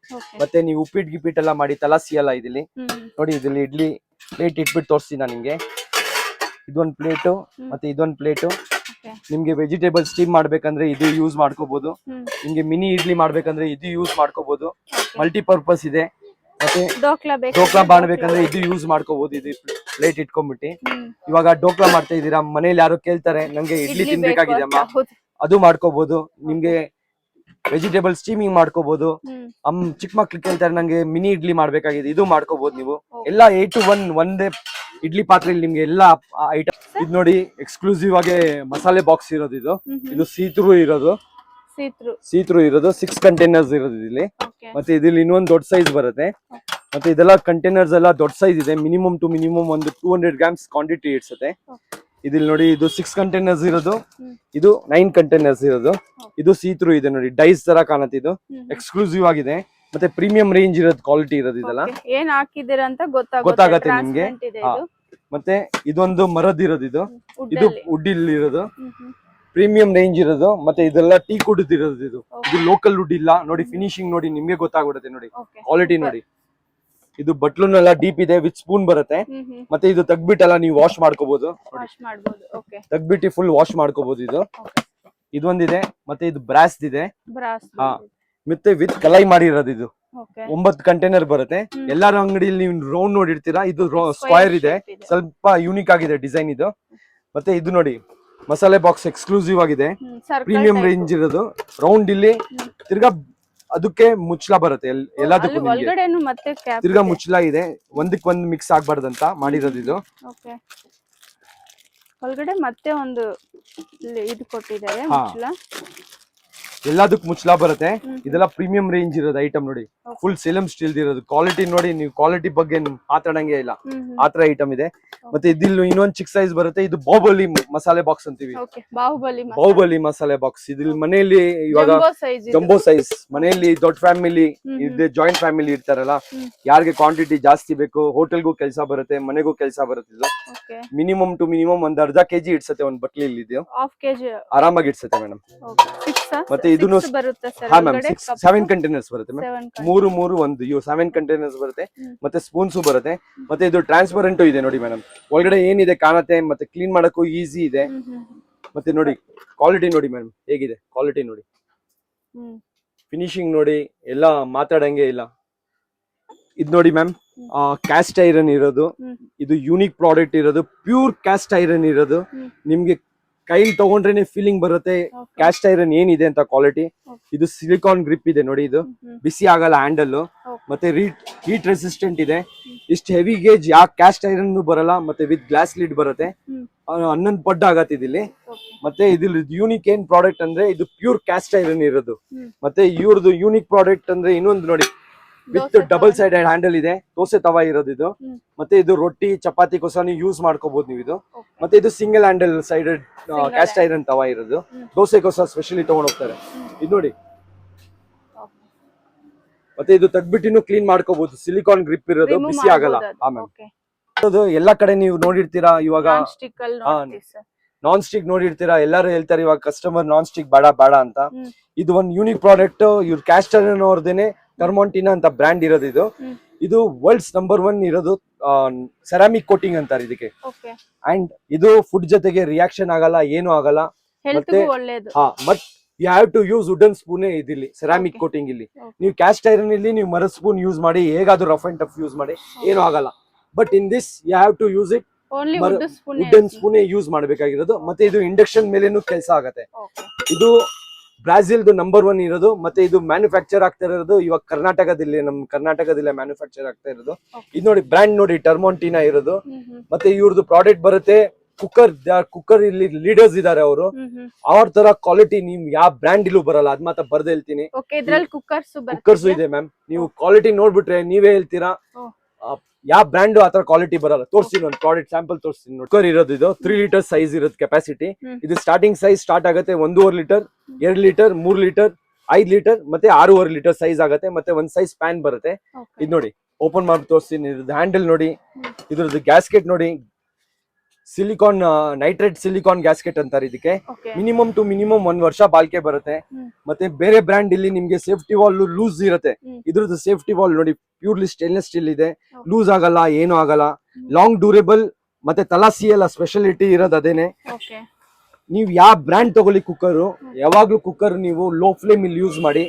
ಮತ್ತೆ ನೀವು ಉಪ್ಪಿಟ್ಟು ಗಿಪ್ಪಿಟ್ ಎಲ್ಲ ಮಾಡಿ ತಲಾಸಿ ಅಲ್ಲ ಇದಿಲ್ಲಿ. ನೋಡಿ ಇದಿಲ್ಲಿ ಇಡ್ಲಿ ಪ್ಲೇಟ್ ಇಟ್ಬಿಟ್ಟು ತೋರಿಸ್ತೀನಿ ನಾನು ನಿಮ್ಗೆ. ಇದೊಂದು ಪ್ಲೇಟು ಮತ್ತೆ ಇದೊಂದು ಪ್ಲೇಟು. ನಿಮ್ಗೆ ವೆಜಿಟೇಬಲ್ ಸ್ಟೀಮ್ ಮಾಡ್ಬೇಕಂದ್ರೆ ಇದು ಯೂಸ್ ಮಾಡ್ಕೋಬಹುದು. ನಿಮ್ಗೆ ಮಿನಿ ಇಡ್ಲಿ ಮಾಡ್ಬೇಕಂದ್ರೆ ಇದು ಯೂಸ್ ಮಾಡ್ಕೋಬಹುದು. ಮಲ್ಟಿಪರ್ಪಸ್ ಇದೆ. ಮತ್ತೆ ಡೋಕ್ಲಾ ಮಾಡ್ಬೇಕಂದ್ರೆ ಇದು ಯೂಸ್ ಮಾಡ್ಕೋಬಹುದು. ಇದು ಪ್ಲೇಟ್ ಇಟ್ಕೊಂಡ್ಬಿಟ್ಟು ಇವಾಗ ಡೋಕ್ಲಾ ಮಾಡ್ತಾ ಇದೀರಾ, ಮನೇಲಿ ಯಾರು ಕೇಳ್ತಾರೆ ನಂಗೆ ಇಡ್ಲಿ ತಿನ್ಬೇಕಾಗಿದೆ ಅಮ್ಮ, ಅದು ಮಾಡ್ಕೋಬಹುದು. ನಿಮ್ಗೆ ವೆಜಿಟೇಬಲ್ ಸ್ಟೀಮಿಂಗ್ ಮಾಡ್ಕೋಬಹುದು. ಚಿಕ್ಕ ಮಕ್ಳು ಕೇಳ್ತಾರೆ ನಂಗೆ ಮಿನಿ ಇಡ್ಲಿ ಮಾಡ್ಬೇಕಾಗಿದೆ, ಇದು ಮಾಡ್ಕೋಬಹುದು. ನೀವು ಎಲ್ಲ 8 to 1 ಒಂದೇ ಇಡ್ಲಿ ಪಾತ್ರೆಯಲ್ಲಿ ನಿಮ್ಗೆ ಎಲ್ಲ ಐಟಮ್. ಇದು ನೋಡಿ ಎಕ್ಸ್ಕ್ಲೂಸಿವ್ ಆಗಿ ಮಸಾಲೆ ಬಾಕ್ಸ್ ಇರೋದು. ಇದು ಸೀ ಥ್ರೂ ಇರೋದು. ಸೀತ್ರು ಇರೋದು 6 ಕಂಟೈನರ್ಸ್ ಇರೋದು ಇಲ್ಲಿ.
ಓಕೆ
ಮತ್ತೆ ಇದ್ರಲ್ಲಿ ಇನ್ನೊಂದು ದೊಡ್ಡ ಸೈಜ್ ಬರುತ್ತೆ. ಮತ್ತೆ ಇದೆಲ್ಲ ಕಂಟೈನರ್ಸ್ ಎಲ್ಲ ದೊಡ್ಡ ಸೈಜ್ ಇದೆ. ಮಿನಿಮಮ್ ಟು ಮಿನಿಮಮ್ ಒಂದು 200 ಗ್ರಾಮ್ಸ್ ಕ್ವಾಂಟಿಟಿ ಇಡ್ಸುತ್ತೆ. ಇದಿಲ್ಲಿ ನೋಡಿ, ಇದು 6 ಕಂಟೈನರ್ಸ್ ಇರೋದು, ಇದು 9 ಕಂಟೈನರ್ಸ್ ಇರೋದು. ಇದು ಸೀತ್ರು ಇದೆ ನೋಡಿ, ಡೈಸ್ ತರ ಕಾಣುತ್ತೆ. ಇದು ಎಕ್ಸ್ಕ್ಲೂಸಿವ್ ಆಗಿದೆ, ಮತ್ತೆ ಪ್ರೀಮಿಯಂ ರೇಂಜ್ ಇರೋದು, ಕ್ವಾಲಿಟಿ ಇರೋದು ಇದೆಲ್ಲ.
ಏನ್ ಹಾಕಿದಿರ ಅಂತ
ಗೊತ್ತಾಗತ್ತೆ ನಿಮ್ಗೆ. ಮತ್ತೆ ಇದೊಂದು ಮರದ್ ಇರೋದು, ಇದು ವುಡ್ ಇಲ್ಲಿ ಇರೋದು, ಪ್ರೀಮಿಯಂ ರೇಂಜ್ ಇರೋದು. ಮತ್ತೆ ಇದೆಲ್ಲ ಟೀ ಕುಡ್ ಇರೋದು. ಇದು ಲೋಕಲ್ ವುಡ್ ಇಲ್ಲ ನೋಡಿ. ಫಿನಿಶಿಂಗ್ ನೋಡಿ, ನಿಮ್ಗೆ ಗೊತ್ತಾಗ್ಬಿಡುತ್ತೆ ನೋಡಿ, ಕ್ವಾಲಿಟಿ ನೋಡಿ. ಇದು ಬಟ್ಲುನೆಲ್ಲ ಡೀಪ್ ಇದೆ, ವಿತ್ ಸ್ಪೂನ್ ಬರುತ್ತೆ. ಮತ್ತೆ ಇದು ತೆಗ್ಬಿಟ್ಟೆಲ್ಲ ನೀವು ವಾಶ್ ಮಾಡ್ಕೋಬಹುದು. ತೆಗ್ಬಿಟ್ಟು ಫುಲ್ ವಾಶ್ ಮಾಡ್ಕೋಬಹುದು. ಇದೊಂದಿದೆ, ಮತ್ತೆ ಇದು ಬ್ರಾಸ್ ಇದೆ. ಹಾ, ಮತ್ತೆ ವಿತ್ ಕಲೈ ಮಾಡಿರೋದು. ಇದು 9 ಕಂಟೈನರ್ ಬರುತ್ತೆ. ಎಲ್ಲಾರ ಅಂಗಡಿಯಲ್ಲಿ ನೀವು ರೌಂಡ್ ನೋಡಿರ್ತೀರಾ, ಇದು ಸ್ಕ್ವೈರ್ ಇದೆ, ಸ್ವಲ್ಪ ಯೂನಿಕ್ ಆಗಿದೆ ಡಿಸೈನ್ ಇದು. ಮತ್ತೆ ಇದು ನೋಡಿ, ಮಸಾಲೆ ಬಾಕ್ಸ್ ಎಕ್ಸ್ಕ್ಲೂಸಿವ್ ಆಗಿದೆ, ಪ್ರೀಮಿಯಂ ರೇಂಜ್ ಇರೋದು. ರೌಂಡ್ ಇಲ್ಲಿ ತಿರ್ಗಾ ಅದಕ್ಕೆ ಮುಚ್ಚಳ ಬರುತ್ತೆ ಎಲ್ಲದಕ್ಕೂ ನಿಮ್ಗೆ. ತಿರ್ಗಾ ಮುಚ್ಚಳ ಇದೆ, ಒಂದಕ್ಕೊಂದು ಮಿಕ್ಸ್ ಆಗ್ಬಾರ್ದಂತ ಮಾಡಿರೋದು ಇದು.
ಒಳಗಡೆ ಮತ್ತೆ ಒಂದು ಇದು ಕೊಟ್ಟಿದ್ದಾರೆ ಮುಚ್ಚಳ.
ಎಲ್ಲದಕ್ಕೂ ಮುಚ್ಚಳ ಬರುತ್ತೆ. ಇದೆಲ್ಲ ಪ್ರೀಮಿಯಂ ರೇಂಜ್ ಇರೋದು ಐಟಮ್ ನೋಡಿ, ಫುಲ್ ಸೇಲಂ ಸ್ಟೀಲ್ ಇರೋದು. ಕ್ವಾಲಿಟಿ ನೋಡಿ, ನೀವು ಕ್ವಾಲಿಟಿ ಬಗ್ಗೆ ಮಾತಾಡಂಗೆ ಇಲ್ಲ, ಆತರ ಐಟಮ್ ಇದೆ. ಮತ್ತೆ ಇದಿಲ್ಲ ಇನ್ನೊಂದು ಚಿಕ್ಕ ಸೈಜ್ ಬರುತ್ತೆ. ಇದು ಬಾಹುಬಲಿ ಮಸಾಲೆ ಬಾಕ್ಸ್ ಅಂತೀವಿ, ಬಾಹುಬಲಿ ಮಸಾಲೆ ಬಾಕ್ಸ್. ಇದಿಲ್ ಮನೆಯಲ್ಲಿ ಇವಾಗ ಜಂಬೋ ಸೈಜ್, ಮನೆಯಲ್ಲಿ ದೊಡ್ಡ ಫ್ಯಾಮಿಲಿ ಇದೆ, ಜಾಯಿಂಟ್ ಫ್ಯಾಮಿಲಿ ಇರ್ತಾರಲ್ಲ, ಯಾರಿಗೆ ಕ್ವಾಂಟಿಟಿ ಜಾಸ್ತಿ ಬೇಕು, ಹೋಟೆಲ್ಗೂ ಕೆಲಸ ಬರುತ್ತೆ, ಮನೆಗೂ ಕೆಲಸ ಬರುತ್ತೆ. ಇದು ಮಿನಿಮಮ್ ಟು ಮಿನಿಮಮ್ ಒಂದು ಅರ್ಧ ಕೆಜಿ ಇಡ್ಸತ್ತೆ ಒಂದು ಬಟ್ಲಿ. ಇದು ಆರಾಮಾಗಿ ಇಡ್ಸತ್ತೆ ಮೇಡಮ್. ಮತ್ತೆ ಇದನ್ನು ಹಾ ಮ್ಯಾಮ್ 7 ಕಂಟೈನರ್ಸ್ ಬರುತ್ತೆ ಮ್ಯಾಮ್. 3 ಒಂದು 7 ಕಂಟೈನರ್ಸ್ ಬರುತ್ತೆ. ಮತ್ತೆ ಸ್ಪೂನ್ಸು ಬರುತ್ತೆ. ಮತ್ತೆ ಇದು ಟ್ರಾನ್ಸ್ಪರೆಂಟ್ ಇದೆ ನೋಡಿ ಮೇಡಮ್, ಒಳಗಡೆ ಏನಿದೆ ಕಾಣತ್ತೆ. ಮತ್ತೆ ಕ್ಲೀನ್ ಮಾಡಕ್ಕೂ ಈಸಿ ಇದೆ. ಮತ್ತೆ ನೋಡಿ ಕ್ವಾಲಿಟಿ ನೋಡಿ ಮೇಡಮ್ ಹೇಗಿದೆ, ಕ್ವಾಲಿಟಿ ನೋಡಿ, ಫಿನಿಶಿಂಗ್ ನೋಡಿ, ಎಲ್ಲ ಮಾತಾಡಂಗೆ ಇಲ್ಲ. ಇದು ನೋಡಿ ಮ್ಯಾಮ್, ಕ್ಯಾಸ್ಟ್ ಐರನ್ ಇರೋದು. ಇದು ಯೂನಿಕ್ ಪ್ರಾಡಕ್ಟ್ ಇರೋದು, ಪ್ಯೂರ್ ಕ್ಯಾಸ್ಟ್ ಐರನ್ ಇರೋದು. ನಿಮ್ಗೆ ಕೈಲಿ ತಗೊಂಡ್ರೇನೆ ಫೀಲಿಂಗ್ ಬರುತ್ತೆ ಕ್ಯಾಸ್ಟ್ ಐರನ್ ಏನಿದೆ ಅಂತ ಕ್ವಾಲಿಟಿ. ಇದು ಸಿಲಿಕಾನ್ ಗ್ರಿಪ್ ಇದೆ ನೋಡಿ, ಇದು ಬಿಸಿ ಆಗಲ್ಲ ಹ್ಯಾಂಡಲ್. ಮತ್ತೆ ಹೀಟ್ ರೆಸಿಸ್ಟೆಂಟ್ ಇದೆ. ಇಷ್ಟು ಹೆವಿ ಗೇಜ್ ಯಾವ ಕ್ಯಾಸ್ಟ್ ಐರನ್ ಬರಲ್ಲ. ಮತ್ತೆ ವಿತ್ ಗ್ಲಾಸ್ ಲಿಡ್ ಬರುತ್ತೆ. 11 ಪಡ್ಡ ಆಗತ್ತೆ ಇದಿಲ್ಲಿ. ಮತ್ತೆ ಇದ್ರಲ್ಲಿ ಯೂನಿಕ್ ಏನ್ ಪ್ರಾಡಕ್ಟ್ ಅಂದ್ರೆ ಇದು ಪ್ಯೂರ್ ಕ್ಯಾಸ್ಟ್ ಐರನ್ ಇರೋದು. ಮತ್ತೆ ಇವ್ರದ್ದು ಯೂನಿಕ್ ಪ್ರಾಡಕ್ಟ್ ಅಂದ್ರೆ ಇನ್ನೊಂದು ನೋಡಿ, ವಿತ್ ಡಬಲ್ ಸೈಡೆಡ್ ಹ್ಯಾಂಡಲ್ ಇದೆ, ದೋಸೆ ತವಾ ಇರೋದು ಇದು. ಮತ್ತೆ ಇದು ರೊಟ್ಟಿ ಚಪಾತಿ ಕೋಸ ನೀವು ಯೂಸ್ ಮಾಡ್ಕೋಬಹುದು ನೀವು ಇದು. ಮತ್ತೆ ಇದು single handle sided cast iron tawa ಇರೋದು, ದೋಸೆ ಕೋಸ ಸ್ಪೆಷಲಿ ತಗೊಂಡ್ ಹೋಗ್ತಾರೆ. ಇದು ನೋಡಿ, ಮತ್ತೆ ಇದು ತೆಗ್ಬಿಟ್ಟಿನೂ ಕ್ಲೀನ್ ಮಾಡ್ಕೋಬಹುದು. ಸಿಲಿಕಾನ್ ಗ್ರಿಪ್ ಇರೋದು, ಬಿಸಿ ಆಗಲ್ಲ. ಆಮೇಲೆ ಎಲ್ಲಾ ಕಡೆ ನೀವು ನೋಡಿರ್ತೀರಾ ಇವಾಗ ನಾನ್ ಸ್ಟಿಕ್ ನೋಡಿರ್ತೀರಾ, ಎಲ್ಲರೂ ಹೇಳ್ತಾರೆ ಇವಾಗ ಕಸ್ಟಮರ್ ನಾನ್ ಸ್ಟಿಕ್ ಬೇಡ ಬೇಡ ಅಂತ. ಇದು ಒಂದು ಯೂನಿಕ್ ಪ್ರಾಡಕ್ಟ್. ಇವ್ರ ಕ್ಯಾಸ್ಟ್ ಐರನ್ ಅವ್ರದೇನೆ ಟರ್ಮೊಂಟಿನಾ ಅಂತ ಬ್ರ್ಯಾಂಡ್ ಇರೋದು. ಇದು ವರ್ಲ್ಡ್ಸ್ ನಂಬರ್ 1 ಇರೋದು. ಸೆರಾಮಿಕ್ ಕೋಟಿಂಗ್ ಅಂತಾರೆ ಇದಕ್ಕೆ. ಅಂಡ್ ಇದು ಫುಡ್ ಜೊತೆಗೆ ರಿಯಾಕ್ಷನ್ ಆಗಲ್ಲ, ಏನು ಆಗಲ್ಲ. ಮತ್ತೆ ಮತ್ you have to use wooden spoon ಇದಿಲ್ಲಿ, ಸೆರಾಮಿಕ್ ಕೋಟಿಂಗ್ ಇಲ್ಲಿ. ನೀವು ಕ್ಯಾಸ್ಟ್ ಐರನ್ ಇಲ್ಲಿ ನೀವು ಮರದ ಸ್ಪೂನ್ ಯೂಸ್ ಮಾಡಿ, ಹೇಗಾದ್ರೂ ರಫ್ ಅಂಡ್ ಟಫ್ ಯೂಸ್ ಮಾಡಿ, ಏನು ಆಗಲ್ಲ. But in this you have to use it wooden spoon use ಮಾಡಬೇಕಾಗಿರೋದು. ಮತ್ತೆ ಇದು ಇಂಡಕ್ಷನ್ ಮೇಲೇನು ಕೆಲಸ ಆಗತ್ತೆ. ಇದು ಬ್ರಾಜಿಲ್ದು ನಂಬರ್ 1 ಇರೋದು. ಮತ್ತೆ ಇದು ಮ್ಯಾನುಫ್ಯಾಕ್ಚರ್ ಆಗ್ತಾ ಇರೋದು ಇವಾಗ ಕರ್ನಾಟಕದಲ್ಲಿ, ನಮ್ ಕರ್ನಾಟಕದಲ್ಲಿ ಮ್ಯಾನುಫ್ಯಾಕ್ಚರ್ ಆಗ್ತಾ ಇರೋದು. ಇದು ನೋಡಿ ಬ್ರ್ಯಾಂಡ್ ನೋಡಿ, ಟರ್ಮೊಂಟಿನಾ ಇರೋದು. ಮತ್ತೆ ಇವ್ರದ್ದು ಪ್ರಾಡಕ್ಟ್ ಬರುತ್ತೆ ಕುಕ್ಕರ್ ಇಲ್ಲಿ ಲೀಡರ್ಸ್ ಇದಾರೆ ಅವರು. ಅವ್ರ ತರ ಕ್ವಾಲಿಟಿ ನಿಮ್ ಯಾವ ಬ್ರ್ಯಾಂಡ್ ಇಲ್ಲೂ ಬರಲ್ಲ, ಅದ್ ಮಾತ್ರ ಬರ್ದು ಹೇಳ್ತೀನಿ. ಕುಕ್ಕರ್ಸ್ ಇದೆ ಮ್ಯಾಮ್, ನೀವು ಕ್ವಾಲಿಟಿ ನೋಡ್ಬಿಟ್ರೆ ನೀವೇ ಹೇಳ್ತೀರಾ ಯಾವ ಬ್ರ್ಯಾಂಡ್ ಆತರ ಕ್ವಾಲಿಟಿ ಬರಲ್ಲ. ತೋರಿಸ್ತೀನಿ ಒಂದು ಪ್ರಾಡಕ್ಟ್ ಸ್ಯಾಂಪಲ್ ತೋರಿಸ್ತೀನಿ ನೋಡಿ. ಕುಕ್ಕರ್ ಇರೋದು ಇದು 3 ಲೀಟರ್ ಸೈಜ್ ಇರೋದು ಕೆಪಾಸಿಟಿ. ಇದು ಸ್ಟಾರ್ಟಿಂಗ್ ಸೈಜ್ ಸ್ಟಾರ್ಟ್ ಆಗುತ್ತೆ 1.5 ಲೀಟರ್, 2 ಲೀಟರ್, 3 ಲೀಟರ್, 5 ಲೀಟರ್, ಮತ್ತೆ 6.5 ಲೀಟರ್ ಸೈಜ್ ಆಗುತ್ತೆ. ಮತ್ತೆ ಒಂದ್ ಸೈಜ್ ಪ್ಯಾನ್ ಬರುತ್ತೆ. ಇದು ನೋಡಿ ಓಪನ್ ಮಾಡಿ ತೋರಿಸ್ತೀನಿ. ಇದ್ರದ್ದು ಹ್ಯಾಂಡಲ್ ನೋಡಿ, ಇದ್ರದ್ದು ಗ್ಯಾಸ್ಕೆಟ್ ನೋಡಿ, ಸಿಲಿಕಾನ್ ನೈಟ್ರೇಟ್ ಸಿಲಿಕಾನ್ ಗ್ಯಾಸ್ಕೆಟ್ ಅಂತಾರೆ ಇದಕ್ಕೆ. ಮಿನಿಮಮ್ ಟು ಮಿನಿಮಮ್ 1 ವರ್ಷ ಬಾಳ್ಕೆ ಬರುತ್ತೆ. ಮತ್ತೆ ಬೇರೆ ಬ್ರ್ಯಾಂಡ್ ಇಲ್ಲಿ ನಿಮ್ಗೆ ಸೇಫ್ಟಿ ವಾಲ್ ಲೂಸ್ ಇರುತ್ತೆ. ಇದ್ರದ್ದು ಸೇಫ್ಟಿ ವಾಲ್ ನೋಡಿ ಪ್ಯೂರ್ಲಿ ಸ್ಟೇನ್ಲೆಸ್ ಸ್ಟೀಲ್ ಇದೆ, ಲೂಸ್ ಆಗಲ್ಲ, ಏನು ಆಗಲ್ಲ, ಲಾಂಗ್ ಡ್ಯೂರೇಬಲ್. ಮತ್ತೆ ತಲಾಸಿಯಲ್ಲ ಸ್ಪೆಷಾಲಿಟಿ ಇರೋದು ಅದೇನೆ. ನೀವು ಯಾವ ಬ್ರ್ಯಾಂಡ್ ತಗೊಳ್ಳಿ ಕುಕ್ಕರ್, ಯಾವಾಗ್ಲೂ ಕುಕ್ಕರ್ ನೀವು ಲೋ ಫ್ಲೇಮ್ ಇಲ್ಲಿ ಯೂಸ್ ಮಾಡಿ.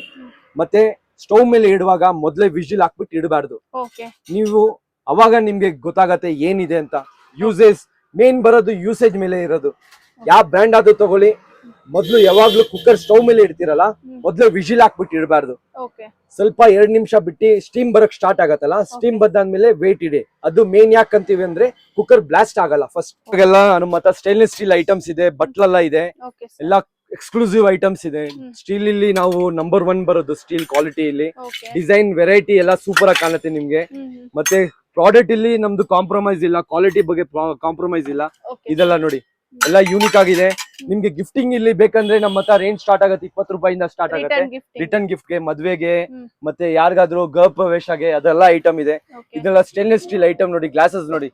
ಮತ್ತೆ ಸ್ಟವ್ ಮೇಲೆ ಇಡುವಾಗ ಮೊದ್ಲೇ ವಿಜಿಲ್ ಹಾಕ್ಬಿಟ್ಟು ಇಡಬಾರ್ದು ನೀವು. ಅವಾಗ ನಿಮ್ಗೆ ಗೊತ್ತಾಗತ್ತೆ ಏನಿದೆ ಅಂತ. ಯೂಸೇಜ್ ಮೇನ್ ಬರೋದು ಯೂಸೇಜ್ ಮೇಲೆ ಇರೋದು. ಯಾವ ಬ್ರ್ಯಾಂಡ್ ಆದ್ರೂ ತಗೊಳ್ಳಿ, ಮೊದ್ಲು ಯಾವಾಗ್ಲೂ ಕುಕ್ಕರ್ ಸ್ಟವ್ ಮೇಲೆ ಇಡ್ತಿರಲ್ಲ, ಮೊದ್ಲು ವಿಜಿಲ್ ಹಾಕ್ಬಿಟ್ಟು ಇಡಬಾರ್ದು. ಸ್ವಲ್ಪ 2 ನಿಮಿಷ ಬಿಟ್ಟು ಸ್ಟೀಮ್ ಬರಕ್ ಸ್ಟಾರ್ಟ್ ಆಗತ್ತಲ್ಲ, ಸ್ಟೀಮ್ ಬಂದಾದ್ಮೇಲೆ ವೇಟ್ ಇಡಿ. ಅದು ಮೇನ್ ಯಾಕಂತೀವಿ ಅಂದ್ರೆ ಕುಕ್ಕರ್ ಬ್ಲಾಸ್ಟ್ ಆಗಲ್ಲ ಫಸ್ಟ್. ಎಲ್ಲ ನಮ್ಮ ಹತ್ರ ಸ್ಟೇನ್ಲೆಸ್ ಸ್ಟೀಲ್ ಐಟಮ್ಸ್ ಇದೆ, ಬಟ್ಲೆಲ್ಲ ಇದೆ, ಎಲ್ಲ ಎಕ್ಸ್ಕ್ಲೂಸಿವ್ ಐಟಮ್ಸ್ ಇದೆ. ಸ್ಟೀಲ್ ಇಲ್ಲಿ ನಾವು ನಂಬರ್ 1 ಬರೋದು ಸ್ಟೀಲ್ ಕ್ವಾಲಿಟಿ ಇಲ್ಲಿ.
ಓಕೆ
ಡಿಸೈನ್ ವೆರೈಟಿ ಎಲ್ಲ ಸೂಪರ್ ಆಗಿ ಕಾಣುತ್ತೆ ನಿಮ್ಗೆ. ಮತ್ತೆ ಪ್ರಾಡಕ್ಟ್ ಇಲ್ಲಿ ನಮ್ದು ಕಾಂಪ್ರಮೈಸ್ ಇಲ್ಲ, ಕ್ವಾಲಿಟಿ ಬಗ್ಗೆ ಕಾಂಪ್ರಮೈಸ್ ಇಲ್ಲ.
ಓಕೆ
ಇದೆಲ್ಲ ನೋಡಿ ಎಲ್ಲ ಯೂನಿಕ್ ಆಗಿದೆ. ನಿಮ್ಗೆ ಗಿಫ್ಟಿಂಗ್ ಇಲ್ಲಿ ಬೇಕಂದ್ರೆ ನಮ್ಮ ಹತ್ರ ರೇಂಜ್ ಸ್ಟಾರ್ಟ್ ಆಗುತ್ತೆ 20 ರೂಪಾಯಿಂದ ಸ್ಟಾರ್ಟ್ ಆಗುತ್ತೆ.
ರಿಟರ್ನ್ ಗಿಫ್ಟ್
ರಿಟರ್ನ್ ಗಿಫ್ಟ್ ಗೆ, ಮದ್ವೆಗೆ, ಮತ್ತೆ ಯಾರಿಗಾದ್ರೂ ಗೃಹ ಪ್ರವೇಶಗೆ ಅದೆಲ್ಲ ಐಟಮ್ ಇದೆ.
ಓಕೆ
ಇದೆಲ್ಲ ಸ್ಟೇನ್ಲೆಸ್ ಸ್ಟೀಲ್ ಐಟಮ್ ನೋಡಿ, ಗ್ಲಾಸಸ್ ನೋಡಿ